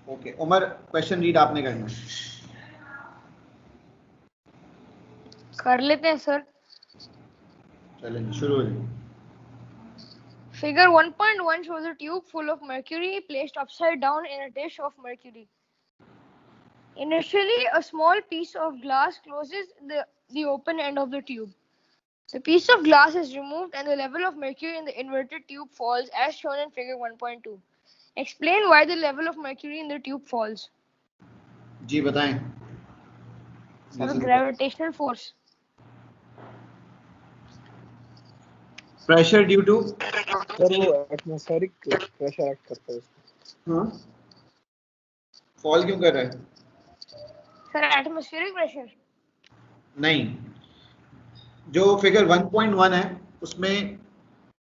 Okay Umar, question read आपने करना है। कर लेते हैं सर। चलें शुरू हो जाए। Figure 1.1 shows a tube full of mercury placed upside down in a dish of mercury. Initially, a small piece of glass closes the open end of the tube. The piece of glass is removed and the level of mercury in the inverted tube falls as shown in figure 1.2. Explain why the level of mercury in the tube falls. जी बताएं। Sir, gravitational force. Pressure due to sir वो atmospheric pressure act करता है उसमें। हाँ fall क्यों कर रहा है? Sir, atmospheric pressure. नहीं, जो फिगर 1.1 है उसमें,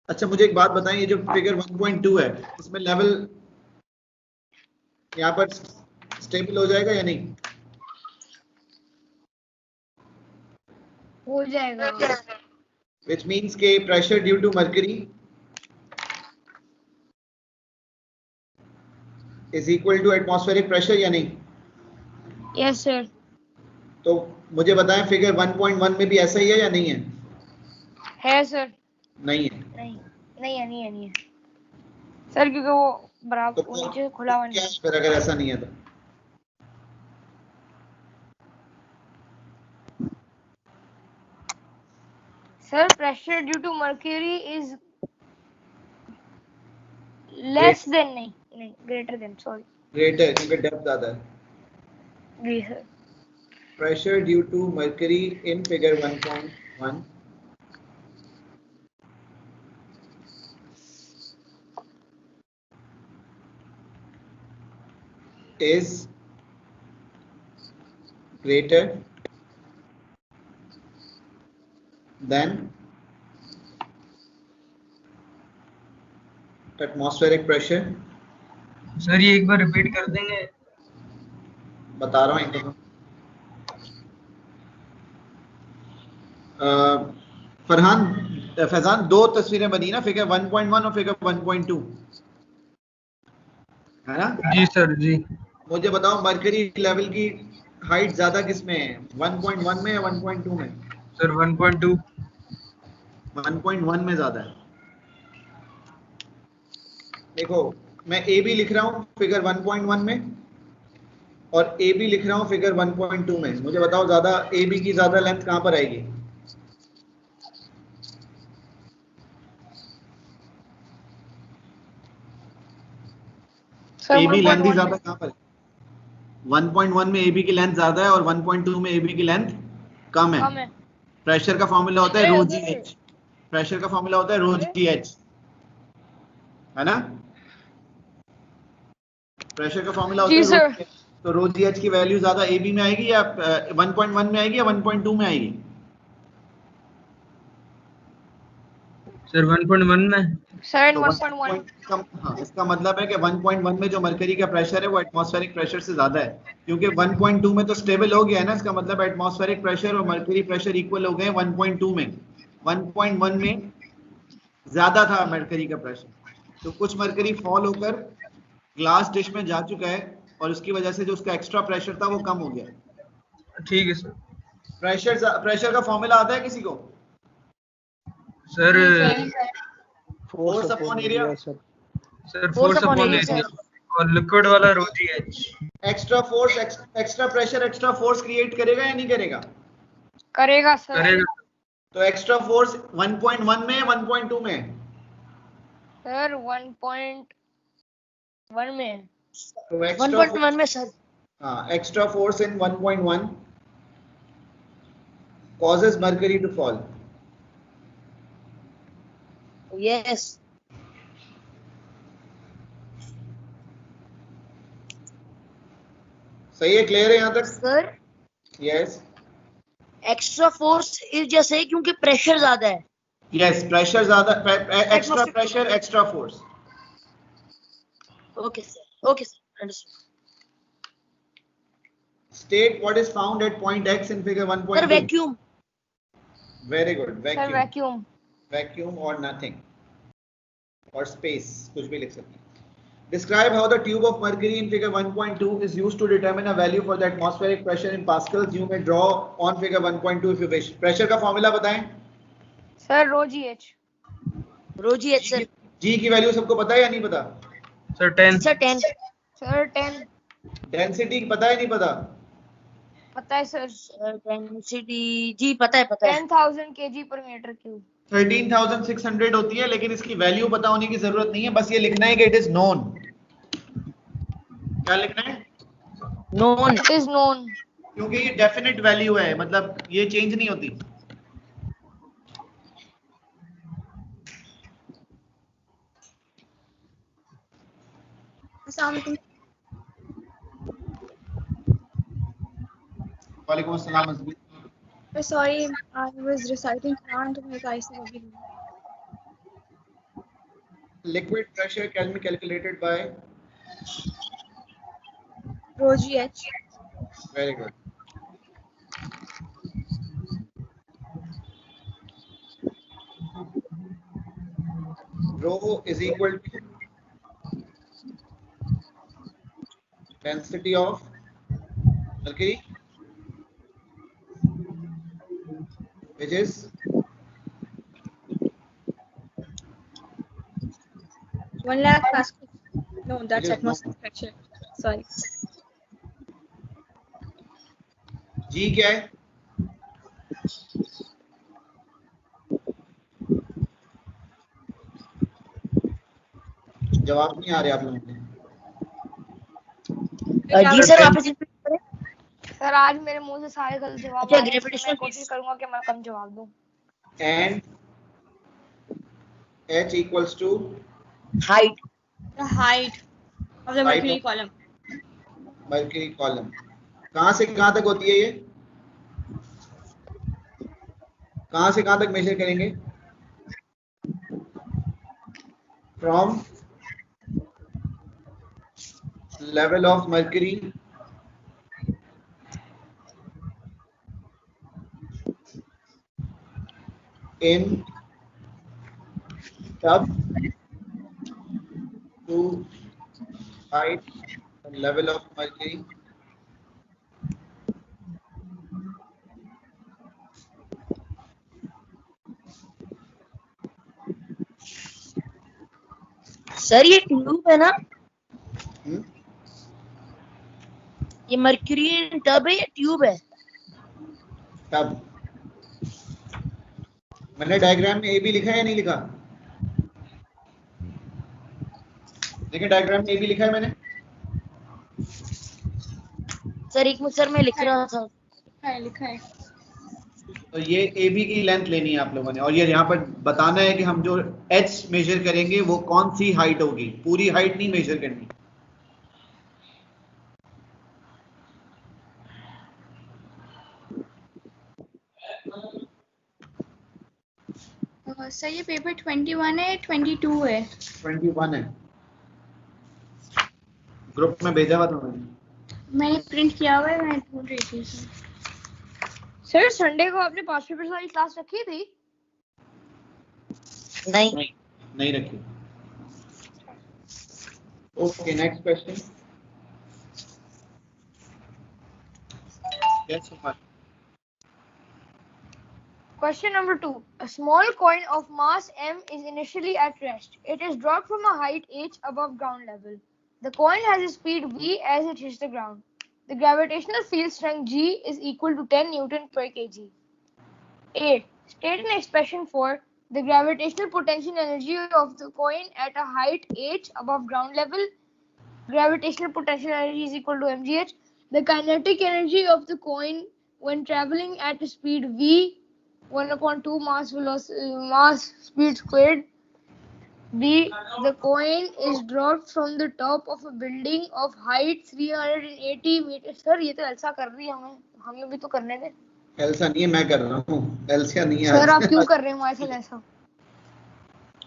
अच्छा मुझे एक बात बताएं, ये जो फिगर 1.2 है इसमें लेवल यहाँ पर स्टेबल हो जाएगा या नहीं? हो जाएगा। Which means के pressure due to mercury is equal to atmospheric pressure या नहीं? Yes sir. तो मुझे बताएं फिगर 1.1 में भी ऐसा ही है या नहीं है? है सर। नहीं है। नहीं है सर, क्योंकि वो बराबर तो नीचे खुला हुआ क्या नहीं। फिर अगर ऐसा नहीं है तो? Sir, pressure due to mercury is less than नहीं greater than, sorry. Greater क्योंकि डेप्थ ज्यादा है। जी sir. Pressure due to mercury in figure 1.1 is greater than atmospheric pressure। Sir ये एक बार रिपीट कर देंगे? बता रहा हूँ एक दफा। फरहान फैजान, दो तस्वीरें बनी ना, फिगर 1.1 और फिगर 1.2 है ना? जी सर जी। मुझे बताओ मरकरी लेवल की हाइट ज्यादा किसमें है, 1.1 में या 1.2 में? सर 1.2। 1.1 में ज्यादा है। देखो मैं ए बी लिख रहा हूँ फिगर 1.1 में और ए बी लिख रहा हूँ फिगर 1.2 में। मुझे बताओ ज्यादा ए बी की ज्यादा लेंथ कहाँ पर आएगी? ए बी लेंथ ही ज्यादा कहाँ पर? 1.1 में ए बी की लेंथ ज्यादा है और 1.2 में ए बी की लेंथ कम है। प्रेशर का फॉर्मूला होता है रो जी एच। प्रेशर का फॉर्मूला होता है रो जी एच, है ना? प्रेशर का फॉर्मूला होता है रो जी एच। तो रो जी एच की वैल्यू ज्यादा ए बी में आएगी या 1.1 में आएगी या 1.2 में आएगी? सर 1.1 में। सर 1.1। हाँ, इसका मतलब है कि 1.1 में जो मरकरी का प्रेशर है वो एटमॉस्फेरिक प्रेशर से ज्यादा है, क्योंकि 1.2 में तो स्टेबल हो गया है ना। इसका मतलब एटमॉस्फेरिक प्रेशर और मरकरी प्रेशर इक्वल हो गए 1.2 में। 1.1 में ज्यादा था मरकरी का प्रेशर, तो कुछ मरकरी फॉल होकर ग्लास डिश में जा चुका है और उसकी वजह से जो उसका एक्स्ट्रा प्रेशर था वो कम हो गया। ठीक है सर। प्रेशर का फॉर्मूला आता है किसी को? Sir force upon area. Sir force upon area और लिक्विड वाला rho G H. Extra force, extra pressure extra force create करेगा या नहीं करेगा? करेगा सर। करेगा। तो एक्स्ट्रा फोर्स 1.1 में 1.2 में? सर 1.1 में। तो 1.1 में सर। हाँ, extra force in 1.1 causes mercury to fall. Yes. सही है, क्लियर है यहाँ तक? Sir yes. एक्स्ट्रा फोर्स इस जैसे क्योंकि प्रेशर ज्यादा है। यस, प्रेशर ज्यादा, extra pressure extra force. Okay sir, understood. State what is found at point X in figure 1.2. Sir vacuum. Very good, vacuum. Sir vacuum. Vacuum और nothing और space, कुछ भी लिख सकते हैं। Describe how the tube of mercury in figure 1.2 is used to determine a value for the atmospheric pressure in pascals. You may draw on figure 1.2 if you wish. Pressure का formula बताएं. Sir, rho GH. Rho GH sir. G की value सबको पता है या नहीं पता? Sir 10. Sir 10. Sir, 10. Density पता है नहीं पता? पता है sir. Sir density जी पता है 10,000 kg per meter cube. 13,600 होती है, लेकिन इसकी वैल्यू पता होने की जरूरत नहीं है. बस ये लिखना है कि इट इज नोन. क्या लिखना है? known. It is known. क्योंकि ये डेफिनेट वैल्यू है, मतलब ये चेंज नहीं होती. वालेकुम अस्सलाम. Sorry, I was reciting Quran to my guys. Liquid pressure can be calculated by. Rho GH. Very good. Rho is equal to density of mercury, which is 1 lakh Pascal. No, that's Yes, atmospheric pressure. Sorry. G क्या है? जवाब नहीं आ रहे आप लोगों के. जी sir वापस repeat करें. सर आज मेरे मुंह से सारे गलत जवाब अच्छा, आ रहे हैं, gravitational मैं कोशिश करूंगा कि मैं कम जवाब दूं. And H equals to Height. The height of the mercury Height of- column. mercury column. कहां से कहां तक होती है ये? कहां से कहां तक मेजर करेंगे? From level of mercury in tub to height and level of mercury sir ये ट्यूब है ना, hmm? ये मर्क्यूरी टब है या ट्यूब है? तब मैंने डायग्राम में ए भी लिखा है या नहीं लिखा? देखिए डायग्राम में ए भी लिखा है मैंने. सर एक मिनट सर मैं लिख रहा था. लिखा है. तो ये ए बी की लेंथ लेनी है आप लोगों ने, और ये यहाँ पर बताना है कि हम जो एच मेजर करेंगे वो कौन सी हाइट होगी. पूरी हाइट नहीं मेजर करनी. सर ये पेपर 21 है 22 है. 21 है. ग्रुप में भेजा हुआ था मैंने प्रिंट किया हुआ है, मैं ढूंढ रही थी. सर संडे को आपने पास्ट पेपर वाली क्लास रखी थी? नहीं. नहीं रखी. Okay next question. Yes super. Question number 2. A small coin of mass m is initially at rest. It is dropped from a height h above ground level. The coin has a speed v as it hits the ground. The gravitational field strength G is equal to 10 Newton per kg. A. State an expression for the gravitational potential energy of the coin at a height h above ground level. Gravitational potential energy is equal to mgh. The kinetic energy of the coin when traveling at a speed v 1/2 mass speed squared. B. The coin is dropped from the top of a building of height 380 meters. Sir ये तो Elsa कर रही है, हमें भी तो करने दे. Elsa नहीं है, मैं कर रहा हूँ. एल्सा नहीं है सर आप क्यों कर रहे हो हमारे साथ ऐसा?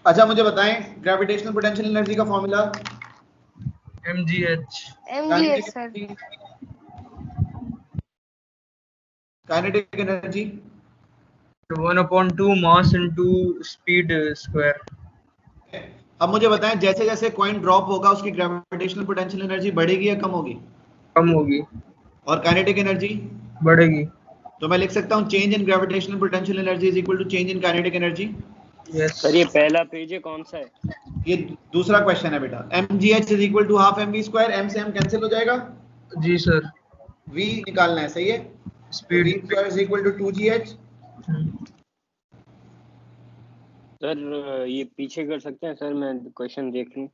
अच्छा मुझे बताएं ग्रेविटेशनल पोटेंशियल एनर्जी का formula. mgh. mgh sir. Kinetic energy 1/2 mass into speed square. अब मुझे बताएं, जैसे जैसे कॉइन ड्रॉप होगा उसकी ग्रेविटेशनल पोटेंशियल एनर्जी बढ़ेगी या कम होगी? कम होगी। और काइनेटिक एनर्जी बढ़ेगी। तो मैं लिख सकता हूं change in gravitational potential energy is equal to change in kinetic energy. Yes sir ये पहला पेज है, कौन सा है? ये दूसरा क्वेश्चन है बेटा। mgh is equal to half mv square, m से m कैंसिल हो जाएगा, जी सर। v निकालना है, सही है? Speed v square is equal to 2gh। Sir ये पीछे कर सकते हैं सर, मैं क्वेश्चन देख लूं।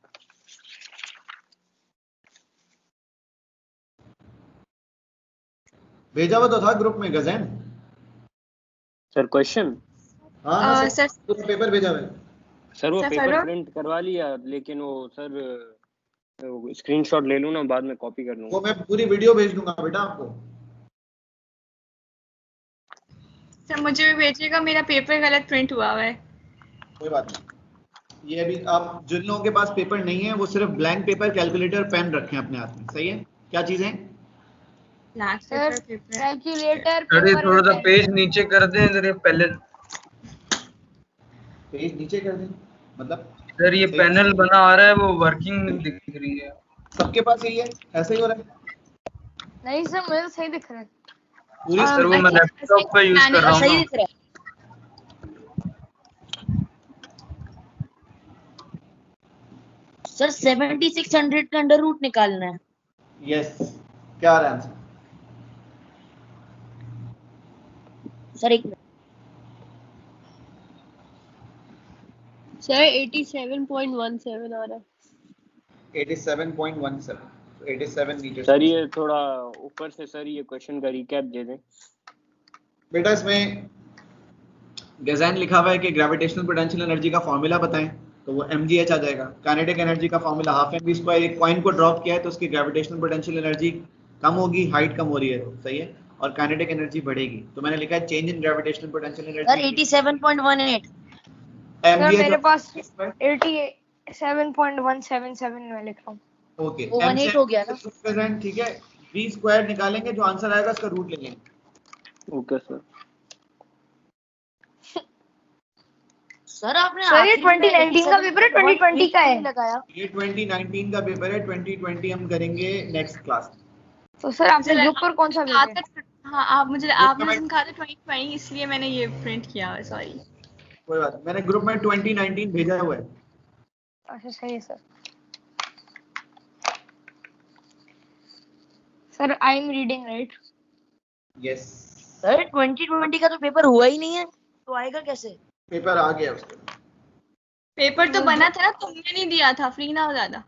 भेजा हुआ तो था ग्रुप में गजैन। Sir question? हाँ सर तो पेपर भेजा हुआ है। सर वो सर, पेपर फरोह? प्रिंट करवा लिया, लेकिन वो सर स्क्रीनशॉट ले लूं ना, बाद में कॉपी कर लूंगा। वो मैं पूरी वीडियो भेज दूंगा बेटा आपको। सर मुझे भी भेजिएगा, मेरा पेपर गलत प्रिंट हुआ है। कोई बात नहीं। ये अभी आप जिन लोगों के पास पेपर नहीं है वो सिर्फ ब्लैंक पेपर, कैलकुलेटर, पेन रखें अपने हाथ में, सही है? क्या चीजें? ब्लैक सर पेपर कैलकुलेटर अरे पेपर थोड़ा सा पेज नीचे कर दें इधर, ये पहले। पेज नीचे कर दें मतलब? सर ये सही। पैनल बना आ रहा है, वो वर्किंग दिख रही है। सबके पास यही है, ऐसे ही हो रहा है नहीं सर, मुझे तो सही दिख रहा है। पूरी। सर वो मैं लैपटॉप पे यूज कर रहा हूँ सही ना। दिख रहा है। सर 7600 का अंडर रूट निकालना है। यस, क्या आ रहा है आंसर? सर एक मिनट। सर 87.17 आ रहा है। 87.17, 87 मीटर। सर ये थोड़ा ऊपर से सर ये क्वेश्चन का रिकैप दे दें। बेटा इसमें गैज़ान लिखा हुआ है कि ग्रेविटेशनल पोटेंशियल एनर्जी का फॉर्मूला बताएं, तो वो mgh आ जाएगा। काइनेटिक एनर्जी का फॉर्मूला हाफ mv स्क्वायर। एक कॉइन को ड्रॉप किया है तो उसकी ग्रेविटेशनल पोटेंशियल एनर्जी कम होगी, हाइट कम हो रही है, तो सही है। और काइनेटिक एनर्जी बढ़ेगी, तो मैंने लिखा है change in gravitational potential sir energy 87.18। Sir mgh। मेरे पास 87.177 में लिख रहा हूँ। ओके, वो 18 हो गया ना। ठीक है। v स्क्वायर निकालेंगे, जो आंसर आएगा उसका रूट ले लेंगे। Okay sir. सर आपने सर ये आखिरी में 2019 का पेपर है, 2020 का है। लगाया। ये 2019 का पेपर है, 2020 हम करेंगे नेक्स्ट क्लास। तो सर आपने ग्रुप पर कौन सा भेजा है? हाँ आपने कहा था 2020, इसलिए मैंने ये प्रिंट किया है, सॉरी। कोई बात नहीं, मैंने ग्रुप में 2019 भेजा हुआ है। अच्छा सही है sir. Sir I am reading right. Yes, sir 2020 का तो पेपर हुआ ही नहीं है, तो आएगा कैसे? पेपर आ गया उसके। पेपर तो बना था ना, तुमने नहीं दिया था, फ्री ना हो ज्यादा।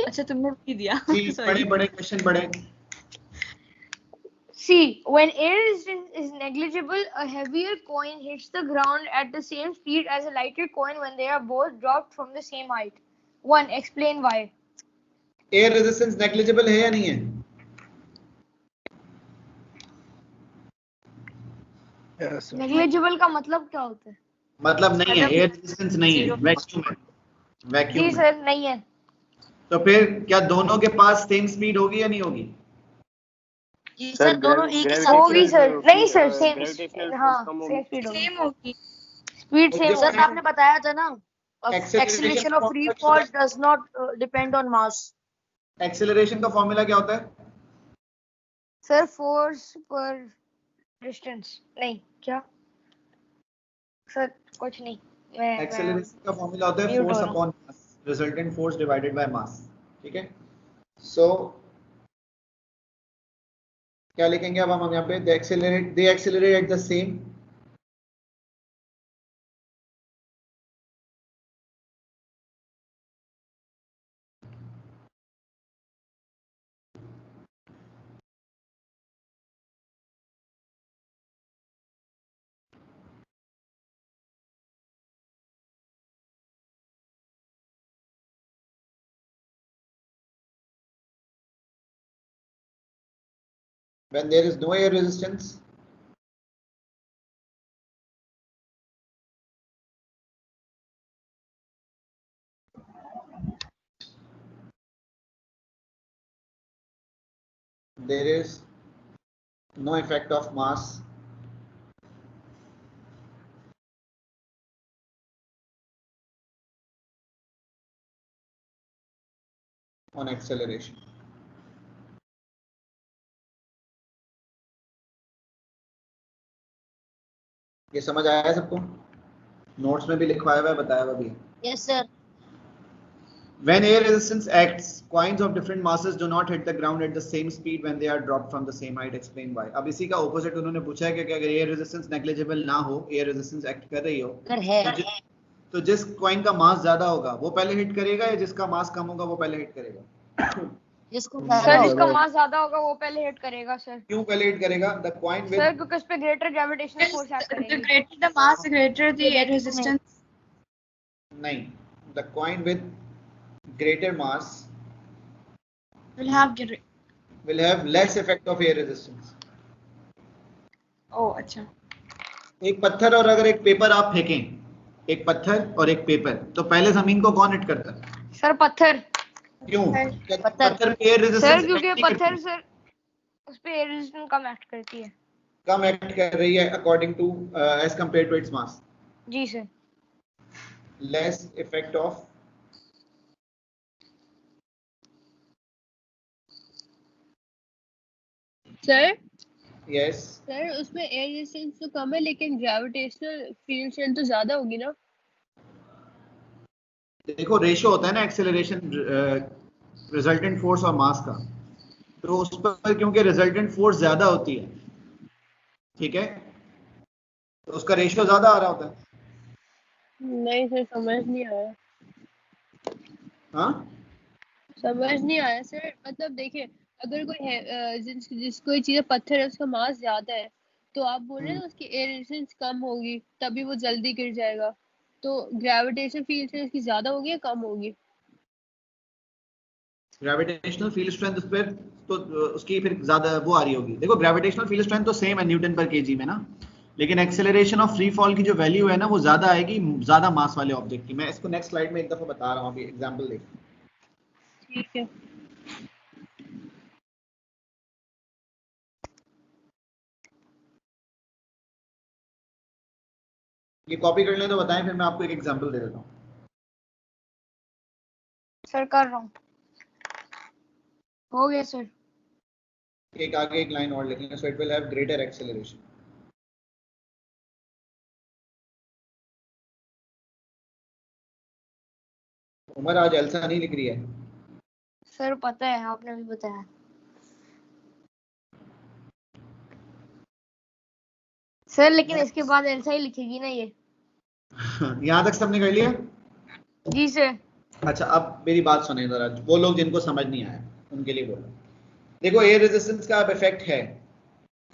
अच्छा तुमने भी दिया। बड़े सॉरी। बड़े क्वेश्चन बड़े। See, when air resistance is negligible, a heavier coin hits the ground at the same speed as a lighter coin when they are both dropped from the same height. 1. Explain why. Air resistance negligible है या नहीं है? Yes, sir. Negligible का मतलब क्या होता है? मतलब नहीं है, एयर रेजिस्टेंस नहीं है, वैक्यूम है। वैक्यूम जी है। सर नहीं है। तो फिर क्या दोनों के पास सेम स्पीड होगी या नहीं होगी? जी सर दोनों एक ही साथ होगी सर, नहीं सर सेम, ग्रेविटेशनल हाँ फोर्स कम सेम होगी। स्पीड होगी। सेम होगी। स्पीड सेम सर होगी। आपने बताया था ना, Acceleration acceleration of free fall does not depend on mass. Acceleration का फॉर्मूला क्या होता है? सर फोर्स पर डिस्टेंस, नहीं क्या सर कुछ नहीं, मैं एक्सेलरेशन का फॉर्मूला होता है Mute फोर्स हो रहा हूँ। Upon mass, resultant force divided by mass. ठीक है, सो क्या लिखेंगे अब हम यहाँ पे? They accelerate at the same when there is no air resistance. There is no effect of mass on acceleration. ये समझ आया सबको? नोट्स में भी लिखवाया हुआ है, बताया हुआ भी है. Yes sir. When air resistance acts, coins of different masses do not hit the ground at the same speed when they are dropped from the same height. Explain why. अब इसी का ऑपोजिट उन्होंने पूछा है कि अगर एयर रेजिस्टेंस नेग्लिजिबल ना हो, एयर रेजिस्टेंस एक्ट कर रही हो, अगर है तो जिस कॉइन का मास ज्यादा होगा वो पहले हिट करेगा या जिसका मास कम होगा वो पहले हिट करेगा? जिसको सर जिसका मास ज्यादा होगा वो पहले हिट करेगा सर. क्यों पहले हिट करेगा? द कॉइन विद सर क्योंकि उस पे greater gravitational force act The करेगी. greater the mass, the greater the air resistance. नहीं, the coin with greater mass Will have will have less effect of air resistance. oh अच्छा. एक पत्थर और अगर एक पेपर आप फेंकें, एक पत्थर और एक पेपर, तो पहले जमीन को कौन हिट करता है? सर पत्थर. क्यों? पत्थर। पत्थर पे एयर रेजिस्टेंस सर क्योंकि पत्थर सर उस पे एयर रेजिस्टेंस कम एक्ट करती है. कम एक्ट कर रही है according to as compare to its mass. जी sir. Less effect of sir yes. Sir उसमें एयर रेजिस्टेंस तो कम है लेकिन ग्रेविटेशनल फील्ड स्ट्रेंथ तो ज्यादा होगी ना. देखो रेशियो होता है ना एक्सेलरेशन रिजल्टेंट फोर्स और मास का, तो उस पर क्योंकि रिजल्टेंट फोर्स ज्यादा होती है, ठीक है, तो उसका रेशियो ज्यादा आ रहा होता है. नहीं सर समझ नहीं आया. हाँ समझ नहीं आया सर. मतलब देखिए अगर कोई है कोई चीज़ पत्थर है उसका मास ज्यादा है तो आप बोल रहे हैं ना उसकी एयर रेजिस्टेंस कम होगी तभी वो जल्दी गिर जाएगा. तो ग्रेविटेशनल फील्ड स्ट्रेंथ की ज्यादा होगी या कम होगी? ग्रेविटेशनल फील्ड स्ट्रेंथ उस पर तो उसकी फिर ज्यादा वो आ रही होगी. देखो ग्रेविटेशनल फील्ड स्ट्रेंथ तो सेम है न्यूटन पर केजी में ना, लेकिन एक्सेलरेशन ऑफ फ्री फॉल की जो वैल्यू है ना वो ज्यादा आएगी ज्यादा मास वाले ऑब्जेक्ट की. मैं इसको नेक्स्ट स्लाइड में एक दफा बता रहा हूँ, अभी एग्जांपल देखो. ठीक है. ये कॉपी कर लें तो बताएं, फिर मैं आपको एक एग्जांपल दे देता हूँ. सर कर रहा हूँ. हो गया सर. एक आगे एक लाइन और लिख लें. So it will have greater acceleration. Umar आज एल्सा नहीं लिख रही है. सर पता है आपने भी बताया. सर लेकिन इसके बाद ऐसा ही लिखेगी ना ये. यहाँ तक सबने कर लिया? जी सर. अच्छा अब मेरी बात सुने जरा, वो लोग जिनको समझ नहीं आया उनके लिए बोलो. देखो एयर रेजिस्टेंस का अब इफेक्ट है,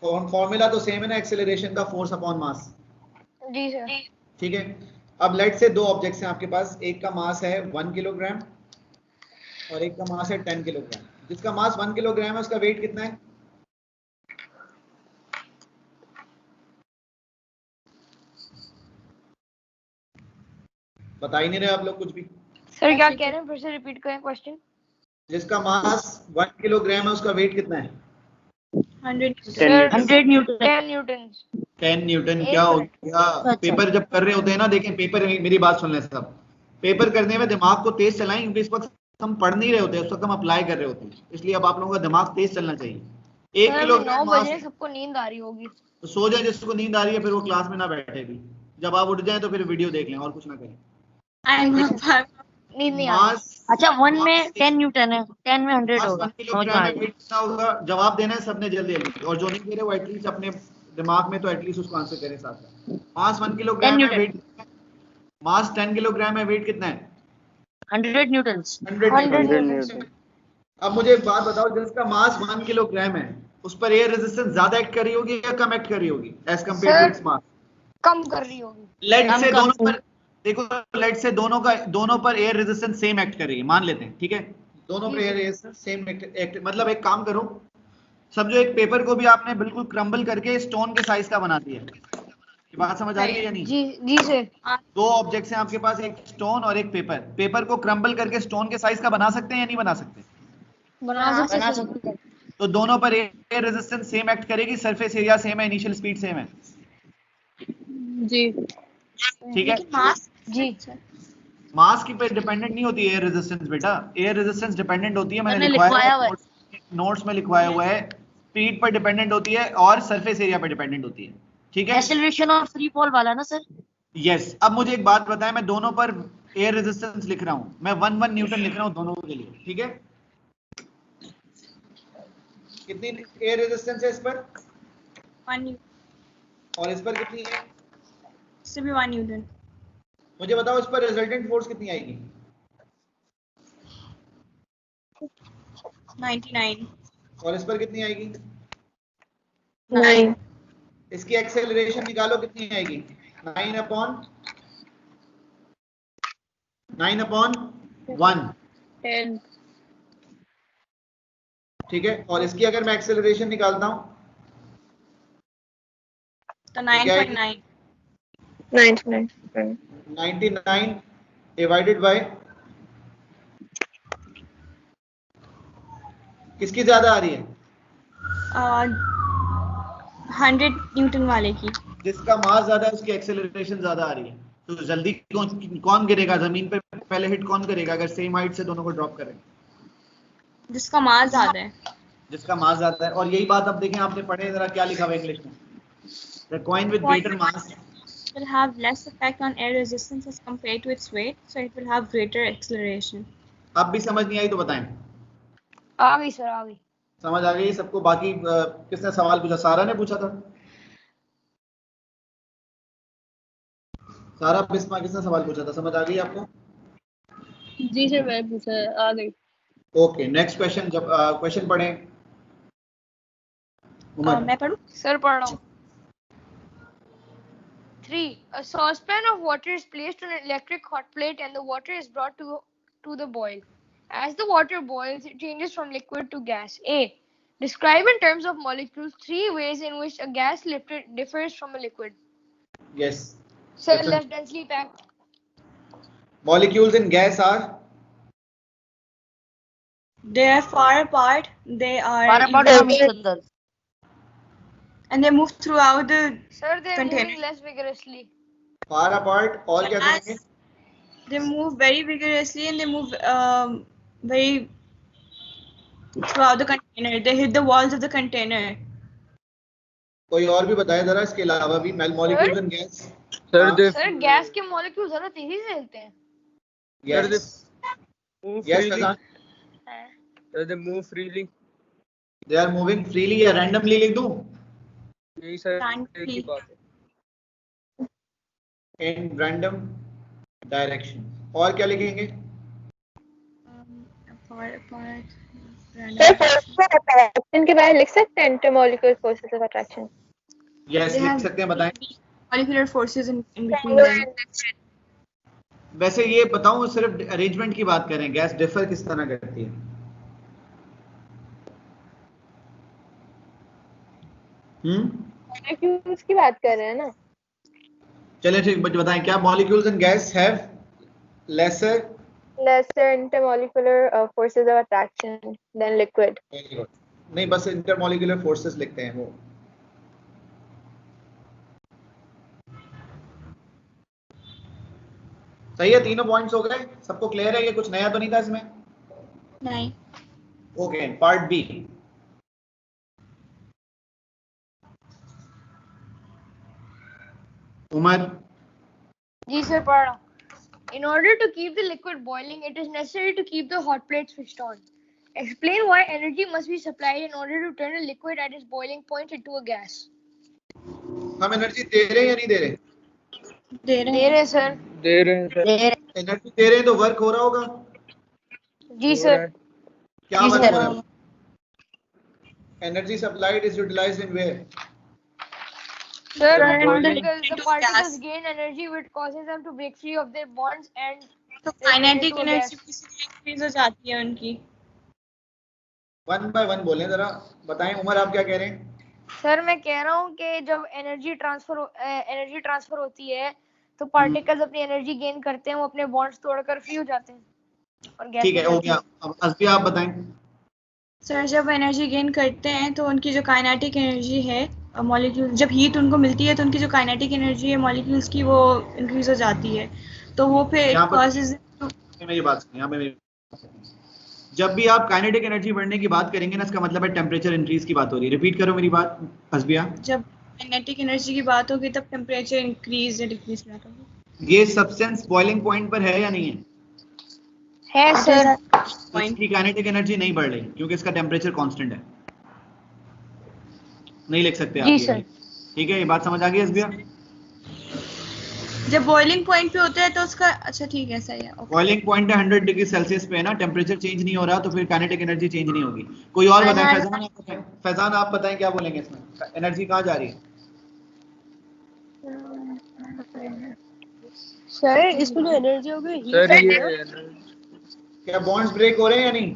फॉर्मूला तो सेम है ना, एक्सेलरेशन का फोर्स अपॉन मास. जी सर. ठीक है. अब लेट से दो ऑब्जेक्ट्स हैं आपके पास, एक का मास है 1 किलोग्राम और एक का मास है 10 किलोग्राम. जिसका मास 1 किलोग्राम है उसका वेट कितना है? बता ही नहीं रहे आप लोग कुछ भी. सर क्या कह रहे हैं, फिर से रिपीट करें क्वेश्चन. जिसका मास 1 किलोग्राम है उसका वेट कितना है? 100 न्यूटन. 10 न्यूटन. 10 न्यूटन. क्या हो गया? पेपर जब कर रहे होते हैं ना, देखें पेपर, मेरी बात सुन लें सब, पेपर करने में दिमाग को तेज चलाएं, क्योंकि इस वक्त हम पढ़ नहीं रहे होते, उस वक्त हम अप्लाई कर रहे होते हैं, इसलिए अब आप लोगों का दिमाग तेज चलना चाहिए. 1 किलोग्राम 9 बजे सबको नींद आ रही होगी. तो सो जाए, जिसको नींद आ रही है फिर वो क्लास में ना बैठे भी, जब आप उठ जाए तो फिर वीडियो देख लें और कुछ ना करें. नींद नहीं आ रही. अच्छा 1 में 10 न्यूटन है, 10 में 100 होगा. 1 किलोग्राम में वेट कितना होगा? जवाब देना है सबने जल्दी जल्दी, और जो नहीं दे रहे वो एटलीस्ट अपने दिमाग में तो एटलीस्ट उसको आंसर करें साथ साथ. मास 1 किलोग्राम है, वेट मास 10 किलोग्राम है, वेट कितना है? 100 न्यूटन. 100 न्यूटन. अब मुझे एक बात बताओ, जिसका मास 1 किलोग्राम है उस पर एयर रेजिस्टेंस ज्यादा एक्ट कर रही होगी या कम एक्ट कर रही होगी as compare to its mass? कम कर रही होगी. लेट से दोनों पर देखो, लेट से दोनों पर एयर रेजिस्टेंस सेम एक्ट कर रही है, मान लेते हैं, ठीक है, दोनों पर एयर रेजिस्टेंस सेम एक्ट. मतलब एक काम करो, समझो एक पेपर को भी आपने बिल्कुल क्रम्बल करके स्टोन के साइज का बना दिया. ये बात समझ आ रही है या नहीं? जी जी सर. दो ऑब्जेक्ट्स हैं आपके पास, एक स्टोन और एक पेपर. पेपर को क्रम्बल करके स्टोन के साइज का बना सकते हैं या नहीं बना सकते? बना सकते हैं. तो दोनों पर एयर रेजिस्टेंस सेम एक्ट करेगी, सरफेस एरिया सेम है, इनिशियल स्पीड सेम है. जी ठीक है. जी. मास की पे डिपेंडेंट नहीं होती एयर रेजिस्टेंस बेटा, एयर रेजिस्टेंस डिपेंडेंट होती है, मैंने लिखवाया लिखवाया हुआ है। है, नोट्स में लिखवाया हुआ है, स्पीड पर डिपेंडेंट होती है और सरफेस एरिया पर डिपेंडेंट होती है, ठीक है। एक्सेलरेशन और फ्री फॉल वाला ना सर? यस। अब मुझे एक बात बताएं, मैं दोनों पर एयर रेजिस्टेंस लिख रहा हूं, मैं 1 न्यूटन लिख रहा हूं दोनों के लिए, ठीक है। कितनी एयर रेजिस्टेंस है इस पर 1 न्यूटन, और इस पर कितनी है? इससे भी 1 न्यूटन। मुझे बताओ इस पर रिजल्टेंट फोर्स कितनी आएगी? 99। और इस पर कितनी आएगी? 9 इसकी एक्सेलरेशन निकालो, कितनी आएगी? 9 अपॉन 1, 10 ठीक है। और इसकी अगर मैं एक्सेलरेशन निकालता हूं तो 9.9। 99 99 डिवाइडेड बाय किसकी ज्यादा आ रही है? 100 न्यूटन वाले की। जिसका मास ज्यादा है उसकी एक्सेलरेशन ज्यादा आ रही है, तो जल्दी कौन गिरेगा जमीन पे, पहले हिट कौन करेगा अगर सेम हाइट से दोनों को ड्रॉप करें? जिसका मास ज्यादा है। जिसका मास ज्यादा है। और यही बात अब देखें, आपने पढ़े जरा क्या लिखा हुआ है इंग्लिश में, the coin with greater mass will have less effect on air resistance as compared to its weight, so it will have greater acceleration. अब भी समझ नहीं आई तो बताएं। आ गई सर, आ गई। समझ आ गई सबको? बाकी किसने सवाल पूछा? सारा ने पूछा था। सारा बिस्मा किसने सवाल पूछा था? समझ आ गई आपको? जी सर, मैं पूछा, आ गई। Okay, next question. जब क्वेश्चन पढ़ें उमर। मैं पढ़ूं? सर पढ़ रहा हूँ। 3. A saucepan of water is placed on an electric hot plate and the water is brought to the boil. As the water boils, it changes from liquid to gas. A. Describe in terms of molecules 3 ways in which a gas differs from a liquid. Yes. Sir, less densely packed. Molecules in gas are? They are far apart. They are far apart from each other. And they move throughout the Sir, they are container. moving less vigorously. Far apart और क्या करेंगे? They move very vigorously and they move very throughout the container. They hit the walls of the container. कोई और भी बताए जरा इसके अलावा भी molecules in gas? Sir, gas के मॉलिक्यूल ज्यादा तेजी से हिलते हैं। Yes. Yes, Kazan. They move freely. They are moving freely या randomly लिख दूं? यही सर एक ही बात है। In random direction. और क्या लिखेंगे? Far apart. Sir, forces of attraction के बारे में लिख सकते हैं, intermolecular forces of attraction. Yes, लिख सकते हैं, बताएं। Molecular forces in between them. वैसे ये बताऊं, सिर्फ अरेंजमेंट की बात करें, गैस डिफर किस तरह करती है? मॉलिक्यूल्स की बात कर रहे हैं ना? चलिए ठीक, बताएं क्या molecules in guys have lesser intermolecular forces of attraction than liquid. नहीं, बस इंटरमॉलिक्यूलर फोर्सेस लिखते हैं वो। सही है, तीनों पॉइंट्स हो गए, सबको क्लियर है? ये कुछ नया तो नहीं था इसमें? नहीं। Okay, part B. उमर। जी सर, पढ़ रहा हूँ। In order to keep the liquid boiling, it is necessary to keep the hot plate switched on. Explain why energy must be supplied in order to turn a liquid at its boiling point into a gas. हम energy दे रहे हैं या नहीं दे रहे? दे रहे sir. दे रहे हैं sir. Energy दे रहे हैं तो वर्क हो रहा होगा? जी सर। क्या वर्क हो रहा है? Energy supplied is utilized in where? Sir, the particles gain energy which causes them to break free of their bonds and तो काइनेटिक एनर्जी इंक्रीज हो जाती है उनकी। 1 by 1 बोलें जरा, बताएं उमर आप क्या कह रहे हैं? सर, मैं कह रहा हूँ कि जब एनर्जी ट्रांसफर होती है तो पार्टिकल्स अपनी एनर्जी गेन करते हैं, वो अपने बॉन्ड्स तोड़कर फ्री हो जाते हैं और गैस। ठीक है, हो गया। अब असबी आप बताएं। सर, जब एनर्जी गेन करते हैं तो उनकी जो काइनेटिक एनर्जी है मॉलिक्यूल, जब हीट उनको मिलती है तो उनकी जो काइनेटिक एनर्जी है मॉलिक्यूल्स की, वो इंक्रीज हो जाती है, तो वो फिर कॉजेज मेरी बात सुनिए, यहाँ पे मेरी बात सुनिए। जब भी आप काइनेटिक एनर्जी बढ़ने की बात करेंगे ना, इसका मतलब है टेम्परेचर इंक्रीज की बात हो रही है। रिपीट करो मेरी बात हसबिया। जब काइनेटिक एनर्जी की बात होगी तब टेम्परेचर इंक्रीज या डिक्रीज की बात होगी। ये सब्सटेंस बॉइलिंग पॉइंट पर है या नहीं है? है सर। तो इसकी काइनेटिक एनर्जी नहीं बढ़ रही क्योंकि इसका टेम्परेचर कांस्टेंट है। नहीं लिख सकते आप जी ये सर। वाली। ठीक है, ये बात समझ आ गई हसबिया? जब बॉइलिंग पॉइंट पे होता है तो उसका, अच्छा ठीक है, सही है, ओके। बॉइलिंग पॉइंट है 100 डिग्री सेल्सियस पे है ना, टेम्परेचर चेंज नहीं हो रहा, तो फिर काइनेटिक एनर्जी चेंज नहीं होगी। कोई और बताए? फैजान आप बताएं, फैजान आप बताएं क्या बोलेंगे इसमें, एनर्जी कहाँ जा रही है? सर इसमें जो एनर्जी होगी सर हीट ये है ना? क्या बॉन्ड्स ब्रेक हो रहे हैं या नहीं?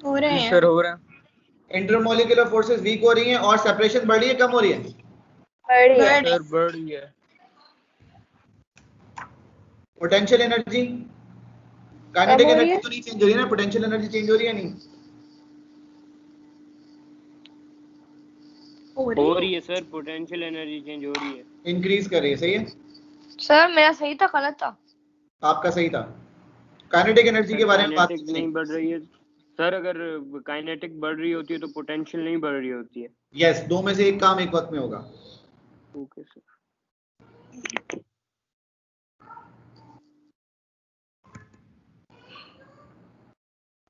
हो रहे हैं। सर हो रहा है इंटरमोलिकुलर फोर्सेस वीक हो रही हैं और सेपरेशन बढ़ रही है, कम हो रही है? बढ़ी है। सर, बढ़ रही है। पोटेंशियल एनर्जी, काइनेटिक एनर्जी तो नहीं चेंज हो रही है ना, पोटेंशियल एनर्जी चेंज हो रही है नहीं? हो हो रही रही है सर, पोटेंशियल एनर्जी चेंज हो रही है। इंक्रीज कर रही है, सही है? सर मेरा सही था गलत था? आपका सही था। काइनेटिक एनर्जी के बारे में बात काइनेटिक की नहीं बढ़ रही है सर, अगर काइनेटिक बढ़ रही होती है तो पोटेंशियल नहीं बढ़ रही होती है। यस, दो में से एक काम एक वक्त में होगा। Okay sir.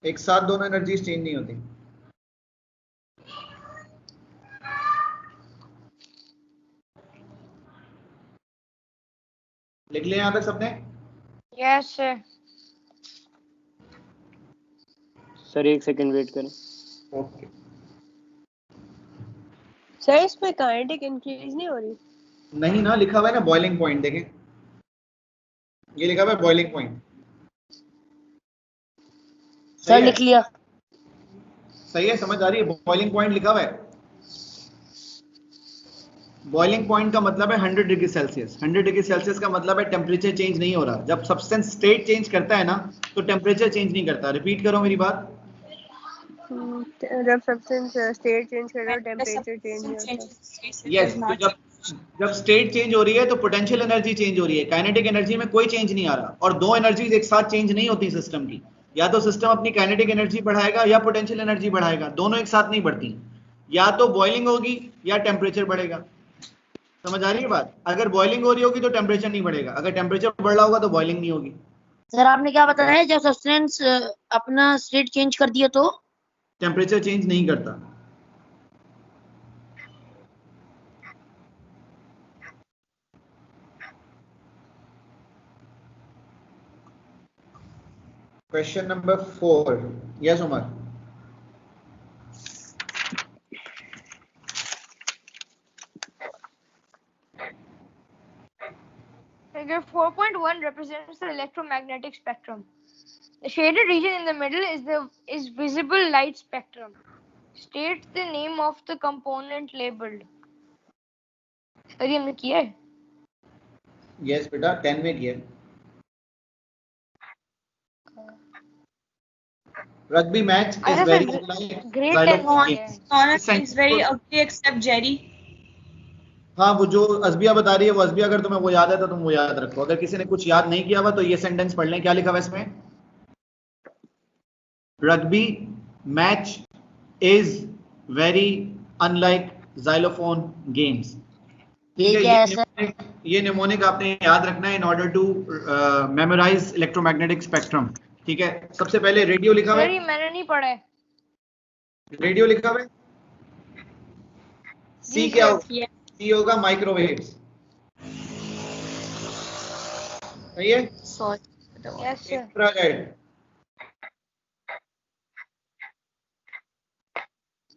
एक साथ दोनों एनर्जीज चेंज नहीं होती। लिख लिया यहाँ तक सबने? Yes sir. सर एक सेकंड वेट करें। ओके। सर इसमें काइनेटिक इंक्रीज नहीं हो रही? नहीं ना, लिखा हुआ है ना बॉइलिंग पॉइंट, देखें ये लिखा हुआ है बॉइलिंग पॉइंट। सर लिख लिया। सही है, समझ आ रही है? बॉइलिंग पॉइंट लिखा हुआ है। बॉइलिंग पॉइंट का मतलब है 100 डिग्री सेल्सियस। 100 डिग्री सेल्सियस का मतलब है टेम्परेचर चेंज नहीं हो रहा। जब सब्सटेंस स्टेट चेंज करता है ना, तो टेम्परेचर चेंज नहीं करता। रिपीट करो मेरी बात। जब सब्सटेंस स्टेट चेंज कर रहा हो टेम्परेचर चेंज नहीं होता। यस, तो जब स्टेट चेंज हो रही है तो पोटेंशियल एनर्जी चेंज हो रही है, काइनेटिक एनर्जी में कोई चेंज नहीं आ रहा। और दो एनर्जीज एक साथ चेंज नहीं होती सिस्टम की। या तो सिस्टम अपनी काइनेटिक एनर्जी बढ़ाएगा या पोटेंशियल एनर्जी बढ़ाएगा, दोनों एक साथ नहीं बढ़ती। या तो बॉइलिंग होगी या टेम्परेचर बढ़ेगा। समझ आ रही है बात? अगर बॉइलिंग हो रही होगी तो टेम्परेचर नहीं बढ़ेगा, अगर टेम्परेचर बढ़ रहा होगा तो बॉइलिंग नहीं होगी। सर आपने क्या बताया, जब सब्सटेंस अपना स्टेट चेंज कर दिया तो टेम्परेचर चेंज नहीं करता। Question number 4। Yes Umar. Figure 4.1 represents the electromagnetic spectrum. The shaded region in the middle is visible light spectrum. State the name of the component labeled. Sir ये हमने किया है? यस बेटा, 10 में किया। Rugby match is very unlike Great xylophone 10 games. Connor is very ugly except Jerry. हाँ, वो जो अज़बिया बता रही है वो अज़बिया, अगर तुम्हें वो याद है तो तुम वो याद रखो। अगर किसी ने कुछ याद नहीं किया हुआ तो ये सेंटेंस पढ़ लें। क्या लिखा हुआ है इसमें? Rugby match is very unlike xylophone games। ठीक है, ये निमोनिक आपने याद रखना है in order to memorize electromagnetic spectrum. ठीक है, सबसे पहले रेडियो लिखा हुआ है। मैंने नहीं पढ़ा है। रेडियो लिखा हुआ है। सी क्या होगा? सी होगा माइक्रोवेव्स। सही है? Yes sir. Infrared,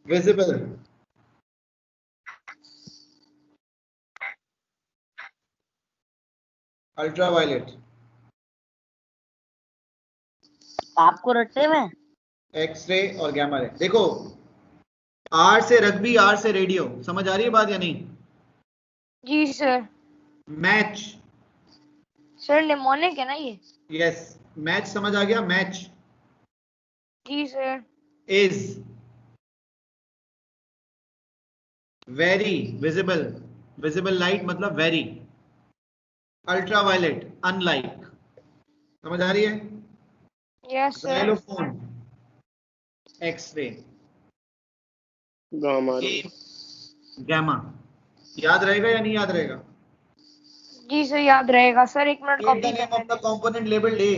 visible, ultraviolet, आपको रट्टे में एक्सरे और गैमा रे। देखो, आर से रग्बी, आर से रेडियो, समझ आ रही है बात या नहीं? जी सर। मैच, सर निमोनिक है ना ये? यस, मैच समझ आ गया? मैच जी sir. Is very visible, visible light मतलब वेरी, अल्ट्रावायलेट अनलाइक, समझ आ रही है? Yes, sir. Xylophone, X ray, gamma gamma. याद रहेगा या नहीं याद रहेगा? जी सर याद रहेगा सर, एक minute State the copy name करने of the दें। component labeled A.